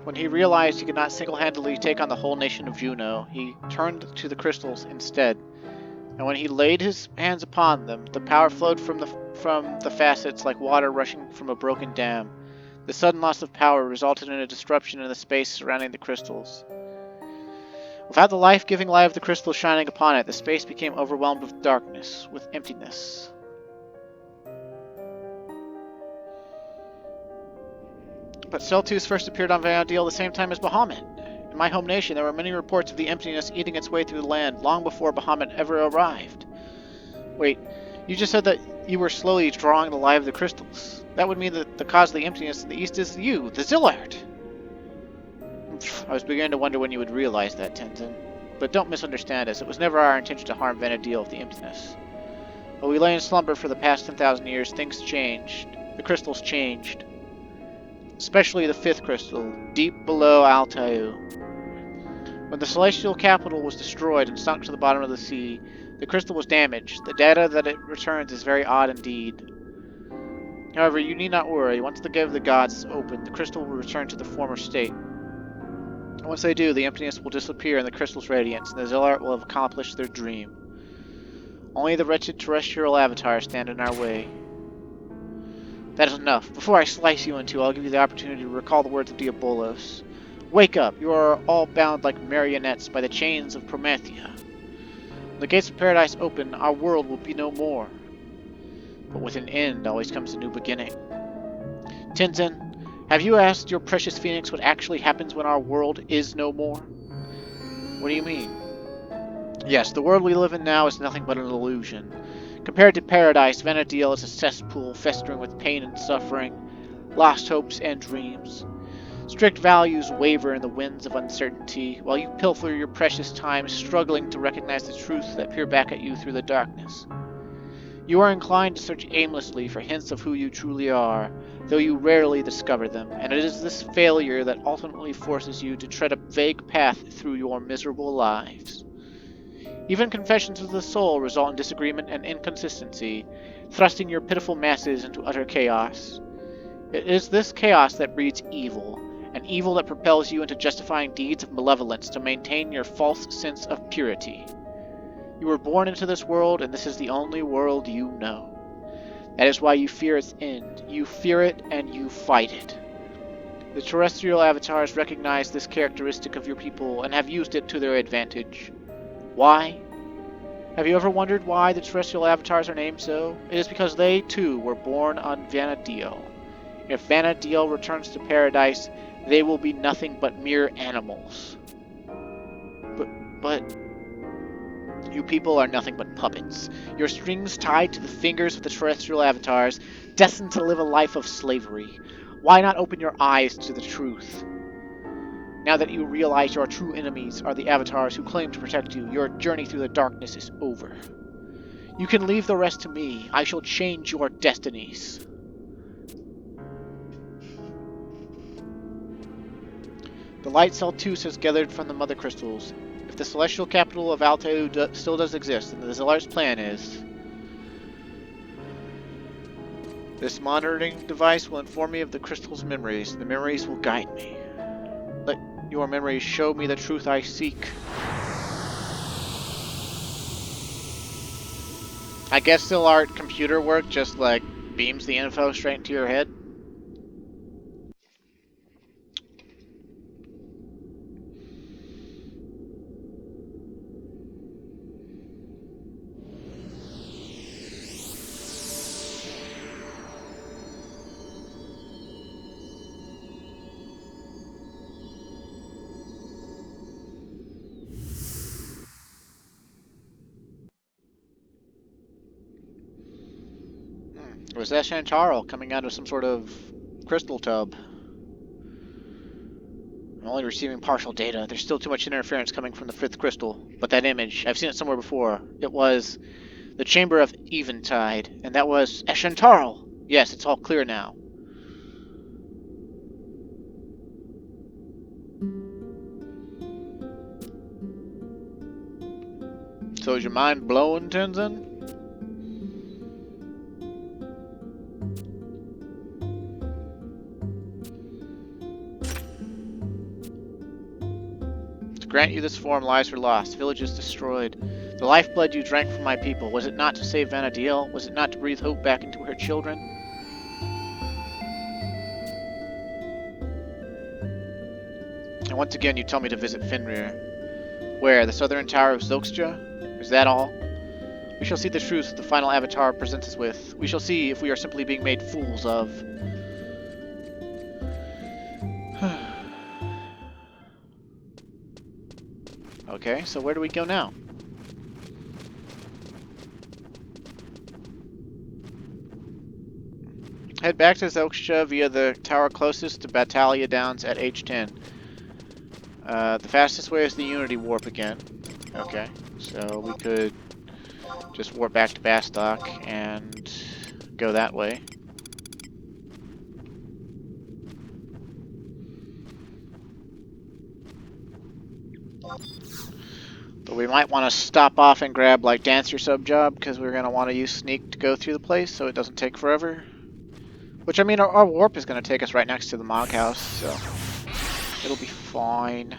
When he realized he could not single-handedly take on the whole nation of Juno, he turned to the crystals instead. And when he laid his hands upon them, the power flowed from the facets like water rushing from a broken dam. The sudden loss of power resulted in a disruption in the space surrounding the crystals. Without the life-giving light of the crystals shining upon it, the space became overwhelmed with darkness, with emptiness. But Celtus first appeared on Vana'diel the same time as Bahamut. In my home nation, there were many reports of the emptiness eating its way through the land long before Bahamut ever arrived. Wait, you just said that you were slowly drawing the light of the crystals. That would mean that the cause of the emptiness in the east is you, the Zillard. I was beginning to wonder when you would realize that, Tenzen. But don't misunderstand us. It was never our intention to harm Vana'diel with the emptiness. While we lay in slumber for the past 10,000 years, things changed. The crystals changed. Especially the fifth crystal, deep below Altair. When the celestial capital was destroyed and sunk to the bottom of the sea, the crystal was damaged. The data that it returns is very odd indeed. However, you need not worry. Once the gate of the gods is opened, the crystal will return to the former state. And once they do, the emptiness will disappear in the crystal's radiance, and the Zillard will have accomplished their dream. Only the wretched terrestrial avatars stand in our way. That is enough. Before I slice you in two, I'll give you the opportunity to recall the words of Diabolos. Wake up! You are all bound like marionettes by the chains of Promethea. When the gates of paradise open, our world will be no more. But with an end always comes a new beginning. Tenzen, have you asked your precious phoenix what actually happens when our world is no more? What do you mean? Yes, the world we live in now is nothing but an illusion. Compared to paradise, Vana'diel is a cesspool festering with pain and suffering, lost hopes and dreams. Strict values waver in the winds of uncertainty, while you pilfer your precious time struggling to recognize the truths that peer back at you through the darkness. You are inclined to search aimlessly for hints of who you truly are, though you rarely discover them, and it is this failure that ultimately forces you to tread a vague path through your miserable lives. Even confessions of the soul result in disagreement and inconsistency, thrusting your pitiful masses into utter chaos. It is this chaos that breeds evil, an evil that propels you into justifying deeds of malevolence to maintain your false sense of purity. You were born into this world, and this is the only world you know. That is why you fear its end. You fear it, and you fight it. The terrestrial avatars recognize this characteristic of your people and have used it to their advantage. Why? Have you ever wondered why the terrestrial avatars are named so? It is because they, too, were born on Vana'diel. If Vana'diel returns to paradise, they will be nothing but mere animals. But... You people are nothing but puppets. Your strings tied to the fingers of the terrestrial avatars, destined to live a life of slavery. Why not open your eyes to the truth? Now that you realize your true enemies are the avatars who claim to protect you, your journey through the darkness is over. You can leave the rest to me. I shall change your destinies. The light Celtus has gathered from the mother crystals. If the celestial capital of Altair still does exist, then the Zillard's plan is... This monitoring device will inform me of the crystal's memories. The memories will guide me. Let your memories show me the truth I seek. I guess Zillard computer work just like beams the info straight into your head. It was Eshan'tarl coming out of some sort of crystal tub. I'm only receiving partial data. There's still too much interference coming from the fifth crystal. But that image, I've seen it somewhere before. It was the Chamber of Eventide, and that was Eshan'tarl. Yes, it's all clear now. So is your mind blowing, Tenzen? To grant you this form, lives were lost, villages destroyed. The lifeblood you drank from my people, was it not to save Vana'diel? Was it not to breathe hope back into her children? And once again you tell me to visit Fenrir. Where? The southern tower of Zilkstra? Is that all? We shall see the truth the final avatar presents us with. We shall see if we are simply being made fools of. Okay, so where do we go now? Head back to Zilkstra via the tower closest to Battalia Downs at H10. The fastest way is the Unity Warp again. Okay, so we could just warp back to Bastok and go that way. But we might want to stop off and grab like Dancer sub job because we're going to want to use Sneak to go through the place so it doesn't take forever. Which, I mean, our warp is going to take us right next to the Mog House, so it'll be fine.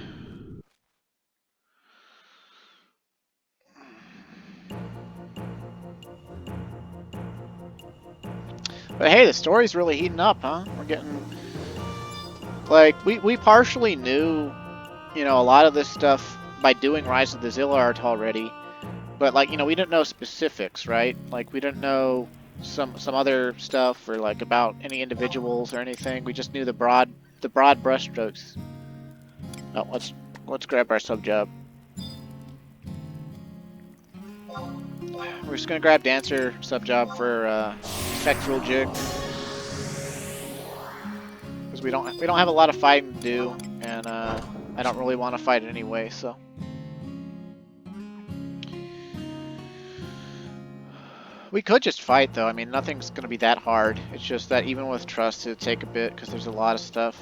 But hey, the story's really heating up, huh? We're getting... Like, we partially knew, you know, a lot of this stuff by doing Rise of the Zillard already. But, like, you know, we didn't know specifics, right? Like, we didn't know some other stuff or, like, about any individuals or anything. We just knew the broad brushstrokes. Oh, let's grab our sub job. We're just gonna grab Dancer sub job for Spectral Jig. Because we don't have a lot of fighting to do, and I don't really want to fight it anyway, so. We could just fight, though. I mean, nothing's going to be that hard. It's just that even with Trust, it'll take a bit, because there's a lot of stuff.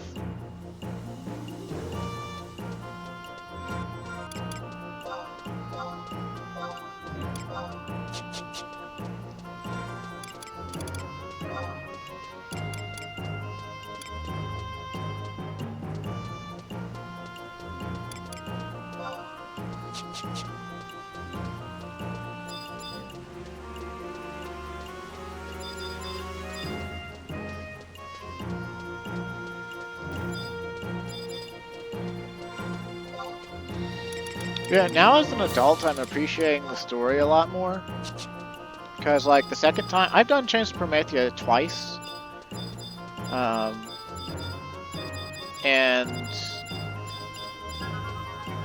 Yeah, now as an adult, I'm appreciating the story a lot more. Because, like, the second time... I've done Chains of Promethea twice. And...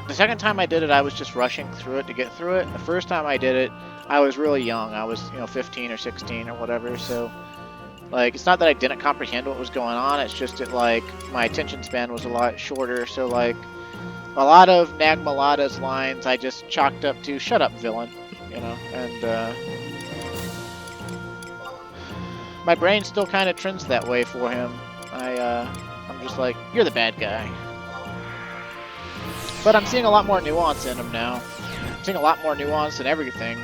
the second time I did it, I was just rushing through it to get through it. The first time I did it, I was really young. I was, you know, 15 or 16 or whatever, so... Like, it's not that I didn't comprehend what was going on, it's just that, like, my attention span was a lot shorter, so, like... A lot of Nagmalada's lines I just chalked up to, shut up, villain, you know, and, my brain still kind of trends that way for him. I'm just like, you're the bad guy. But I'm seeing a lot more nuance in him now. I'm seeing a lot more nuance in everything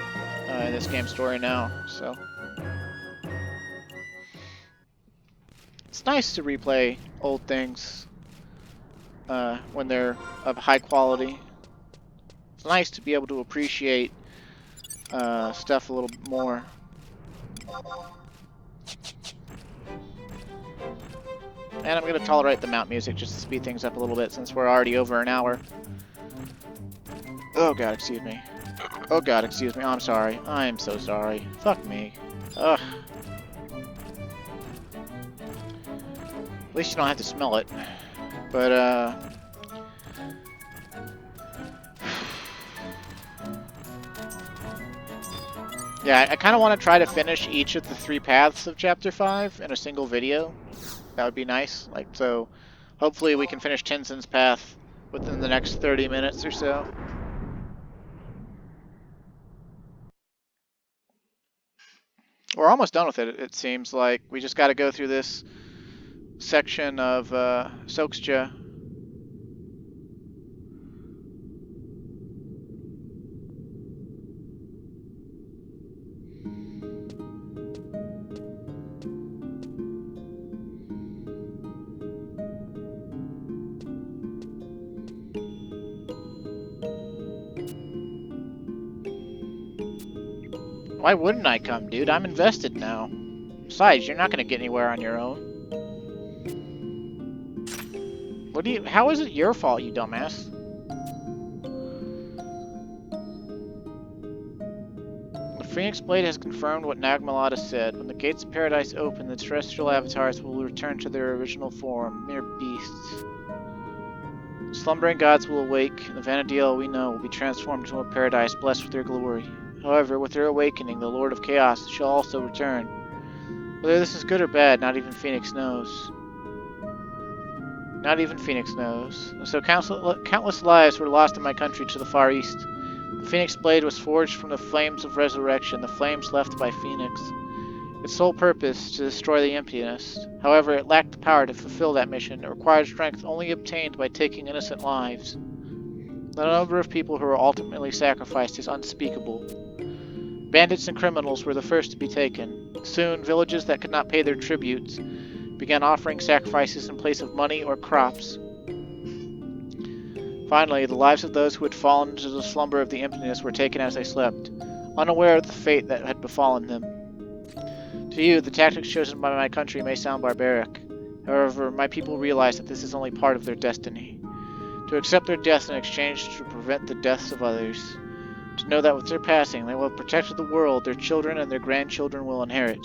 in this game story now, so. It's nice to replay old things. When they're of high quality. It's nice to be able to appreciate stuff a little bit more. And I'm going to tolerate the mount music just to speed things up a little bit since we're already over an hour. Oh god, excuse me. Oh god, excuse me. Oh, I'm sorry. I'm so sorry. Fuck me. Ugh. At least you don't have to smell it. But, yeah, I kind of want to try to finish each of the 3 paths of Chapter 5 in a single video. That would be nice. Like, so, hopefully we can finish Tenzen's Path within the next 30 minutes or so. We're almost done with it, it seems like. We just got to go through this section of Soxja. Why wouldn't I come, dude? I'm invested now. Besides, you're not going to get anywhere on your own. How is it your fault, you dumbass? The Phoenix Blade has confirmed what Nagmalata said. When the gates of paradise open, the terrestrial avatars will return to their original form, mere beasts. Slumbering gods will awake, and the Vana'diel we know will be transformed into a paradise blessed with their glory. However, with their awakening, the Lord of Chaos shall also return. Whether this is good or bad, not even Phoenix knows. Not even Phoenix knows. So countless lives were lost in my country to the far east. The Phoenix Blade was forged from the flames of resurrection, the flames left by Phoenix. Its sole purpose, to destroy the emptiness. However, it lacked the power to fulfill that mission. It required strength only obtained by taking innocent lives. The number of people who were ultimately sacrificed is unspeakable. Bandits and criminals were the first to be taken. Soon, villages that could not pay their tributes began offering sacrifices in place of money or crops. Finally, the lives of those who had fallen into the slumber of the emptiness were taken as they slept, unaware of the fate that had befallen them. To you, the tactics chosen by my country may sound barbaric. However, my people realize that this is only part of their destiny. To accept their death in exchange to prevent the deaths of others. To know that with their passing, they will have protected the world their children and their grandchildren will inherit.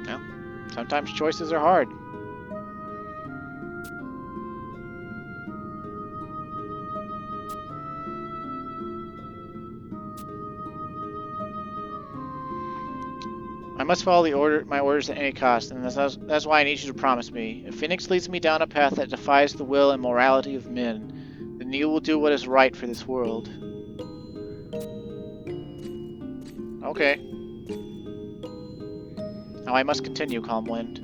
Well, sometimes choices are hard. I must follow my orders at any cost, and that's why I need you to promise me. If Phoenix leads me down a path that defies the will and morality of men, then you will do what is right for this world. Okay. Now I must continue, Calm Wind.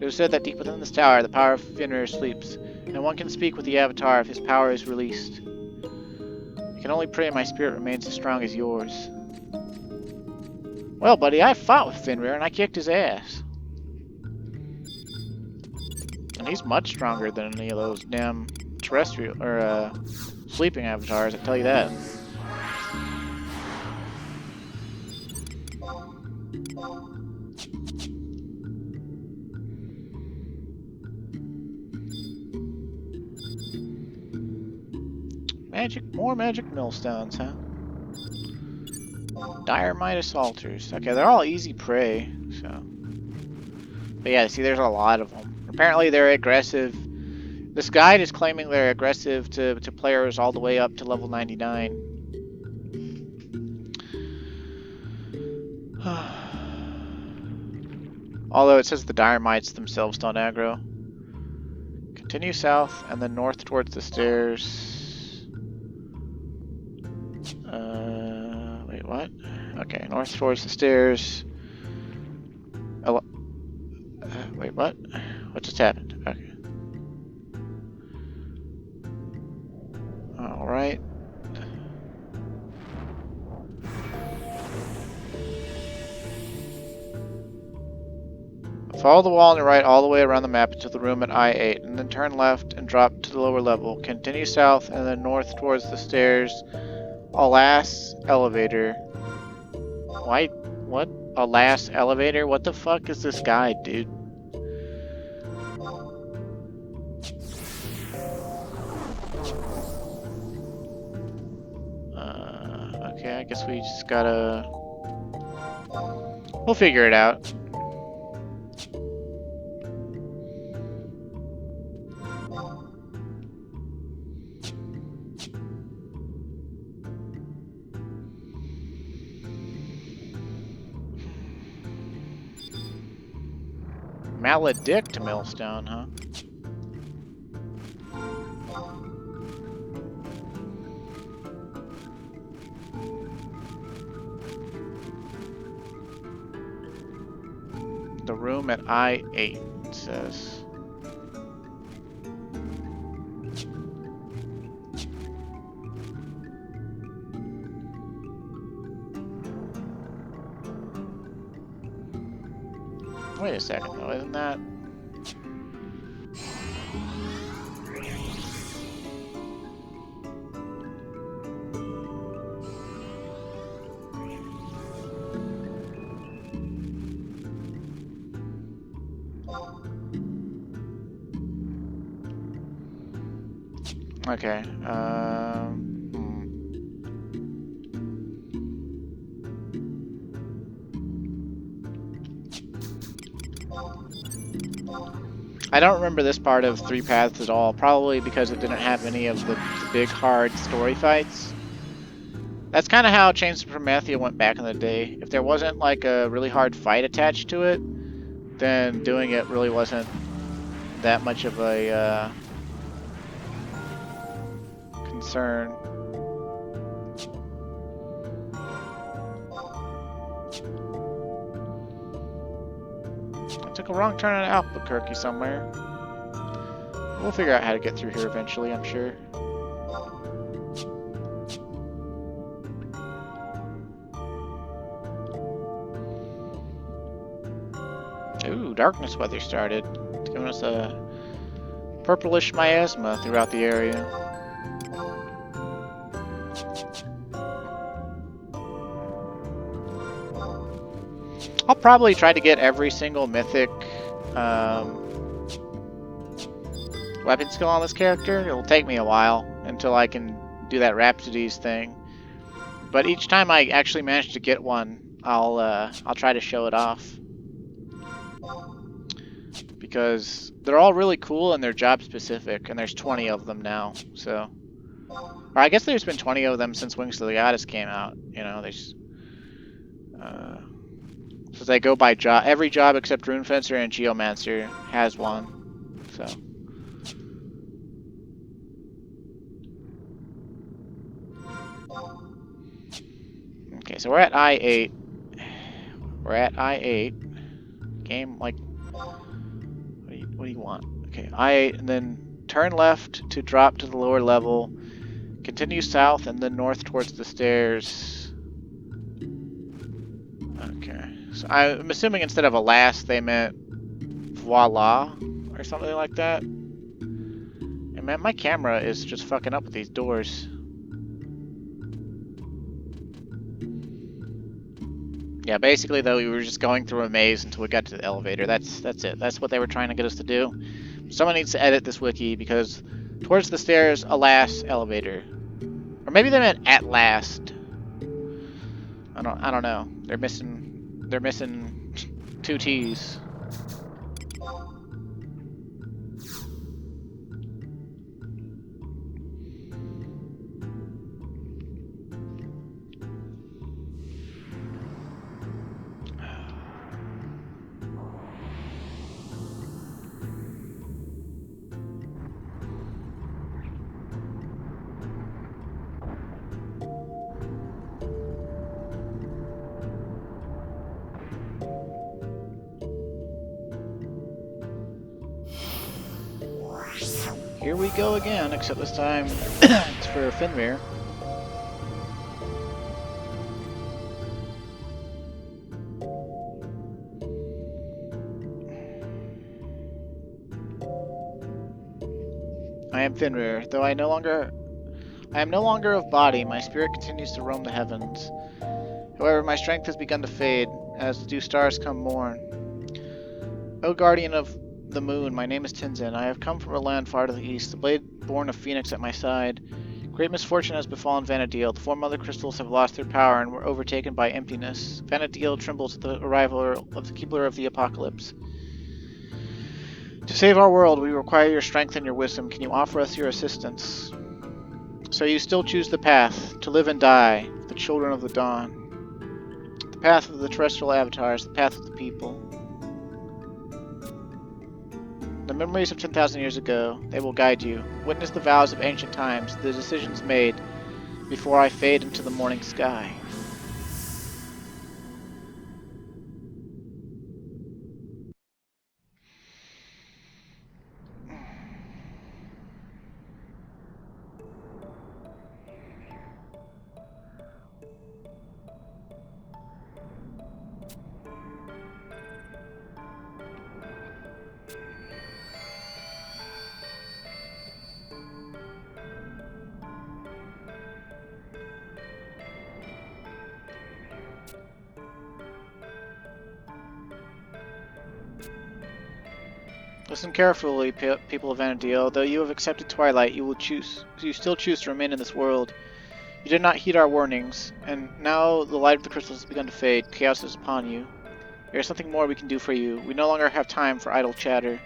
It is said that deep within this tower, the power of Fenrir sleeps, and one can speak with the Avatar if his power is released. I can only pray my spirit remains as strong as yours. Well, buddy, I fought with Fenrir and I kicked his ass. And he's much stronger than any of those damn terrestrial or sleeping avatars, I tell you that. More magic millstones, huh? Dire Midas altars. Okay, they're all easy prey, so. But yeah, see, there's a lot of them. Apparently, they're aggressive. This guide is claiming they're aggressive to players all the way up to level 99. Although it says the Dire Mites themselves don't aggro. Continue south and then north towards the stairs. Wait, what? Okay, north towards the stairs. Wait, what? What just happened? Okay. Alright. Follow the wall on your right all the way around the map to the room at I-8, and then turn left and drop to the lower level. Continue south and then north towards the stairs. Alas, elevator. Why? What? Alas, elevator? What the fuck is this guide, dude? Okay, I guess we just gotta... We'll figure it out. Maledict millstone, huh? The room at I-8, it says. Wait a second, though, isn't that? Okay, I don't remember this part of Three Paths at all, probably because it didn't have any of the big, hard story fights. That's kind of how Chains of Promethea went back in the day. If there wasn't like a really hard fight attached to it, then doing it really wasn't that much of a concern. I took a wrong turn in Albuquerque somewhere. We'll figure out how to get through here eventually, I'm sure. Ooh, darkness weather started. It's giving us a purplish miasma throughout the area. I'll probably try to get every single mythic weapon skill on this character. It'll take me a while until I can do that Rhapsodies thing. But each time I actually manage to get one, I'll try to show it off. Because they're all really cool and they're job specific, and there's 20 of them now, so. Or I guess there's been 20 of them since Wings to the Goddess came out. You know, there's so they go by job. Every job except Rune Fencer and Geomancer has one. So. Okay, so we're at I-8. We're at I-8. Game, like, what do you want? Okay, I-8, and then turn left to drop to the lower level. Continue south and then north towards the stairs. Okay, so I'm assuming instead of alas, they meant voila, or something like that. And man, my camera is just fucking up with these doors. Yeah, basically though, we were just going through a maze until we got to the elevator. That's it. That's what they were trying to get us to do. Someone needs to edit this wiki because towards the stairs, alas, elevator. Or maybe they meant at last. I don't know. They're missing two T's. Here we go again, except this time it's for Fenrir. I am Fenrir, though I am no longer of body, my spirit continues to roam the heavens. However, my strength has begun to fade, as do stars come morn. O guardian of the moon, my name is Tenzen. I have come from a land far to the east, the blade born of Phoenix at my side. Great misfortune has befallen Vana'diel. The four mother crystals have lost their power and were overtaken by emptiness. Vana'diel trembles at the arrival of the Keeper of the Apocalypse. To save our world, we require your strength and your wisdom. Can you offer us your assistance? So you still choose the path, to live and die, the children of the dawn. The path of the terrestrial avatars, the path of the people. The memories of 10,000 years ago, they will guide you. Witness the vows of ancient times, the decisions made before I fade into the morning sky. Listen carefully, people of Vana'diel. Though you have accepted Twilight, you still choose to remain in this world. You did not heed our warnings, and now the light of the crystals has begun to fade. Chaos is upon you. There is something more we can do for you. We no longer have time for idle chatter.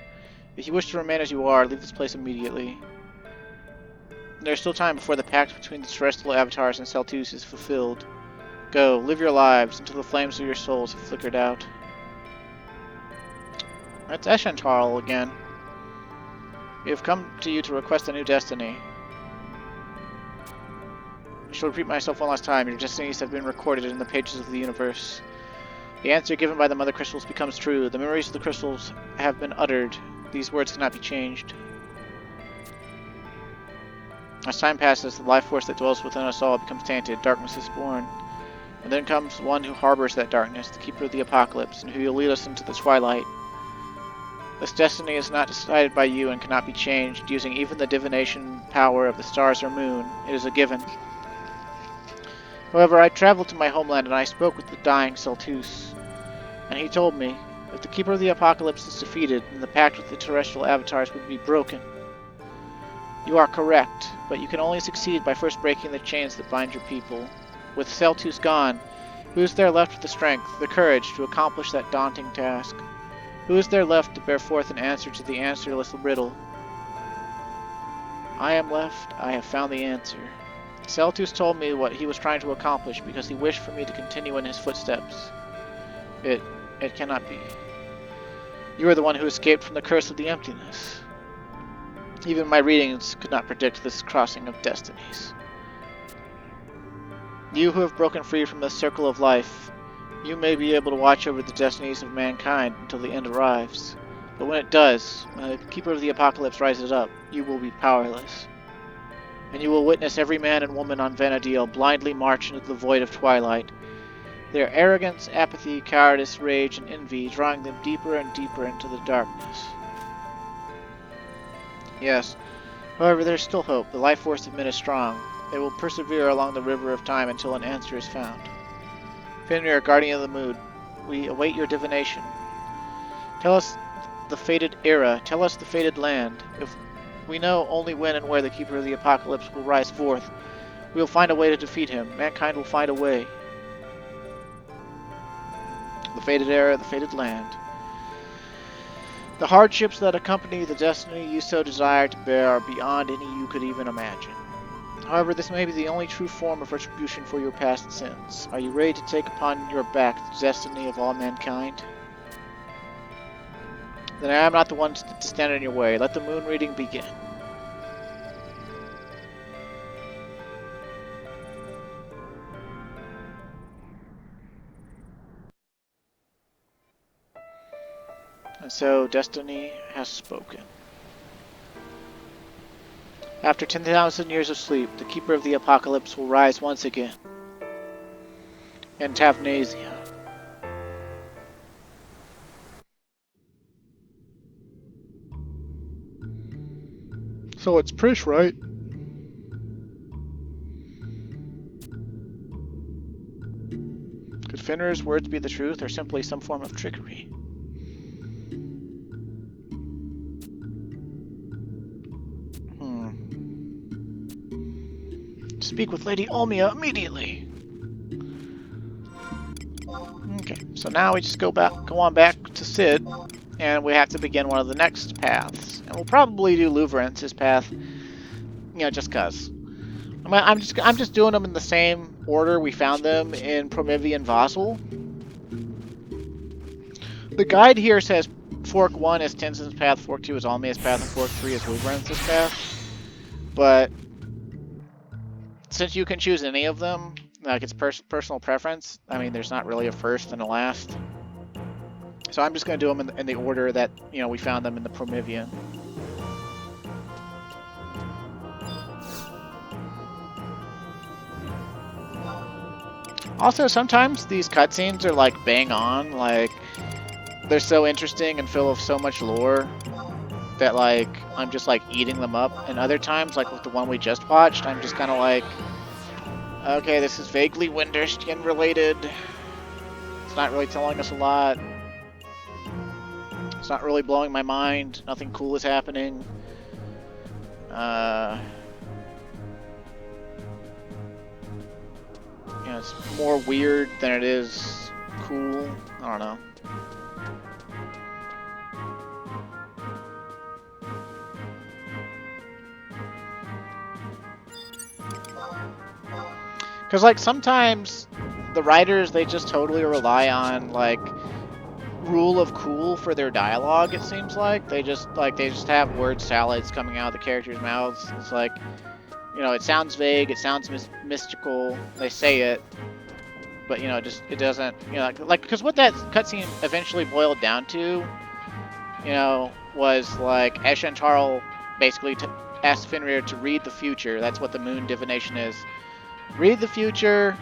If you wish to remain as you are, leave this place immediately. There is still time before the pact between the terrestrial avatars and Celtus is fulfilled. Go, live your lives until the flames of your souls have flickered out. That's Eshan'tarl again. We have come to you to request a new destiny. I shall repeat myself one last time. Your destinies have been recorded in the pages of the universe. The answer given by the Mother Crystals becomes true. The memories of the crystals have been uttered. These words cannot be changed. As time passes, the life force that dwells within us all becomes tainted. Darkness is born. And then comes one who harbors that darkness, the Keeper of the Apocalypse, and who will lead us into the twilight. This destiny is not decided by you and cannot be changed using even the divination power of the stars or moon. It is a given. However, I traveled to my homeland and I spoke with the dying Celtus, and he told me, if the Keeper of the Apocalypse is defeated, then the pact with the terrestrial avatars would be broken. You are correct, but you can only succeed by first breaking the chains that bind your people. With Celtus gone, who is there left with the strength, the courage to accomplish that daunting task? Who is there left to bear forth an answer to the answerless riddle? I am left. I have found the answer. Celtus told me what he was trying to accomplish because he wished for me to continue in his footsteps. It cannot be. You are the one who escaped from the curse of the emptiness. Even my readings could not predict this crossing of destinies. You who have broken free from the circle of life, you may be able to watch over the destinies of mankind until the end arrives. But when it does, when the Keeper of the Apocalypse rises up, you will be powerless. And you will witness every man and woman on Vana'diel blindly march into the void of twilight. Their arrogance, apathy, cowardice, rage, and envy drawing them deeper and deeper into the darkness. Yes, however, there is still hope. The life force of men is strong. They will persevere along the river of time until an answer is found. Fenrir, Guardian of the Moon, we await your divination. Tell us the fated era. Tell us the fated land. If we know only when and where the Keeper of the Apocalypse will rise forth, we will find a way to defeat him. Mankind will find a way. The fated era, the fated land. The hardships that accompany the destiny you so desire to bear are beyond any you could even imagine. However, this may be the only true form of retribution for your past sins. Are you ready to take upon your back the destiny of all mankind? Then I am not the one to stand in your way. Let the moon reading begin. And so, destiny has spoken. After 10,000 years of sleep, the Keeper of the Apocalypse will rise once again. In Tavnasia. So it's Prish, right? Could Fenrir's words be the truth, or simply some form of trickery? Speak with Lady Olmia immediately. Okay, so now we just go on back to Sid, and we have to begin one of the next paths. And we'll probably do Luverence's path, just cause. I'm just doing them in the same order we found them in Promethean Vassal. The guide here says Fork 1 is Tenzen's Path, Fork 2 is Olmia's Path, and Fork 3 is Luverence's Path. But since you can choose any of them, like it's personal preference, I mean, there's not really a first and a last. So I'm just going to do them in the order that, we found them in the Promethean. Also, sometimes these cutscenes are like bang on, like they're so interesting and full of so much lore that like I'm just like eating them up. And other times, like with the one we just watched, I'm just kind of like, okay, this is vaguely Winterskin related. It's not really telling us a lot. It's not really blowing my mind. Nothing cool is happening. You know, it's more weird than it is cool. I don't know. Because, like, sometimes the writers, they just totally rely on, like, rule of cool for their dialogue, it seems like. They just have word salads coming out of the characters' mouths. It's like, you know, it sounds vague, it sounds mystical, they say it, but, you know, just, it doesn't, you know, like, because what that cutscene eventually boiled down to, you know, was, like, Eshan'tarl basically asked Fenrir to read the future. That's what the moon divination is. Read the future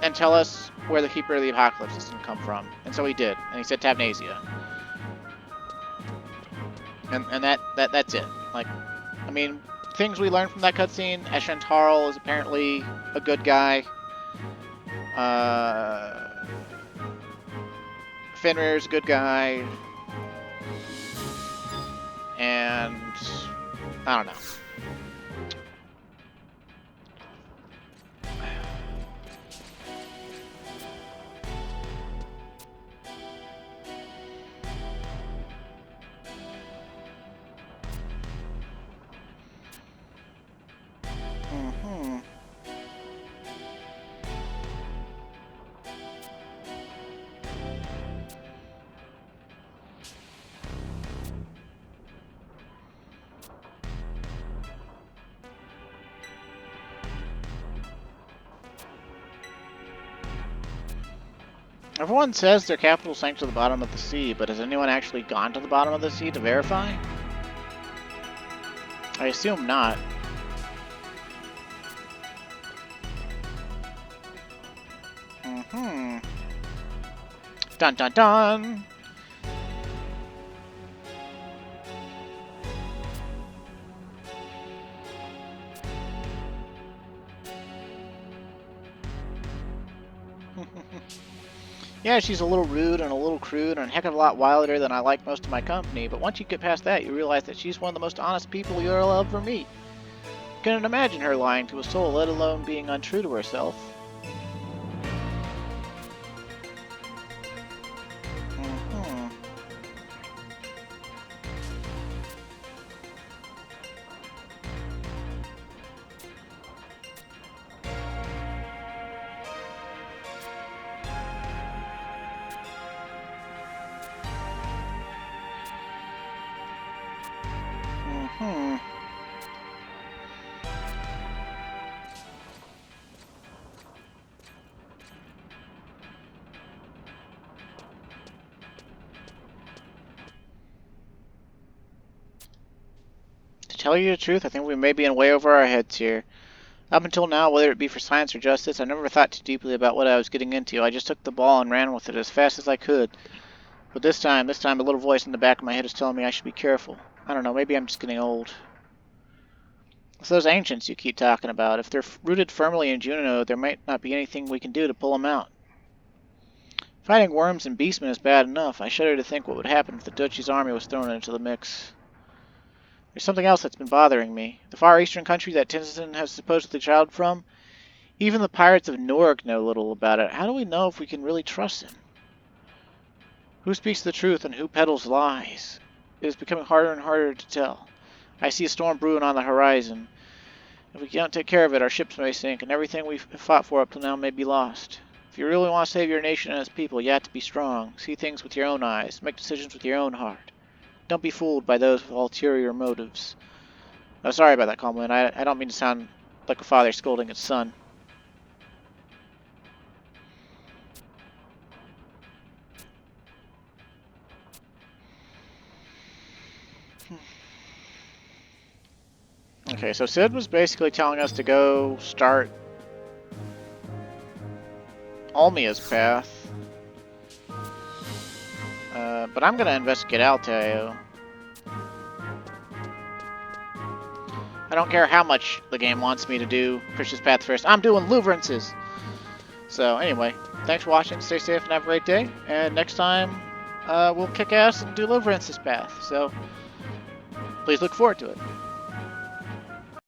and tell us where the Keeper of the Apocalypse is going to come from. And so he did. And he said Tabnasia. And that's it. Like, I mean, things we learned from that cutscene, Eshan'tarl is apparently a good guy. Fenrir's a good guy. And I don't know. Everyone says their capital sank to the bottom of the sea, but has anyone actually gone to the bottom of the sea to verify? I assume not. Dun dun dun! Yeah, she's a little rude and a little crude and a heck of a lot wilder than I like most of my company, but once you get past that, you realize that she's one of the most honest people you'll ever meet. Couldn't imagine her lying to a soul, let alone being untrue to herself. To tell you the truth, I think we may be in way over our heads here. Up until now, whether it be for science or justice, I never thought too deeply about what I was getting into. I just took the ball and ran with it as fast as I could. But this time, a little voice in the back of my head is telling me I should be careful. I don't know, maybe I'm just getting old. It's those ancients you keep talking about. If they're rooted firmly in Juno, there might not be anything we can do to pull them out. Fighting worms and beastmen is bad enough. I shudder to think what would happen if the Duchy's army was thrown into the mix. There's something else that's been bothering me. The far eastern country that Tenzen has supposedly traveled from, even the pirates of Norg know little about it. How do we know if we can really trust him? Who speaks the truth and who peddles lies? It is becoming harder and harder to tell. I see a storm brewing on the horizon. If we can't take care of it, our ships may sink, and everything we've fought for up till now may be lost. If you really want to save your nation and its people, you have to be strong. See things with your own eyes. Make decisions with your own heart. Don't be fooled by those with ulterior motives. Oh, sorry about that compliment. I don't mean to sound like a father scolding his son. Okay, so Sid was basically telling us to go start Almia's path. But I'm going to investigate Altair. I don't care how much the game wants me to do Christian's Path first. I'm doing Louvrences. So anyway, thanks for watching. Stay safe and have a great day. And next time, will kick ass and do low for Tenzen Path. So please look forward to it.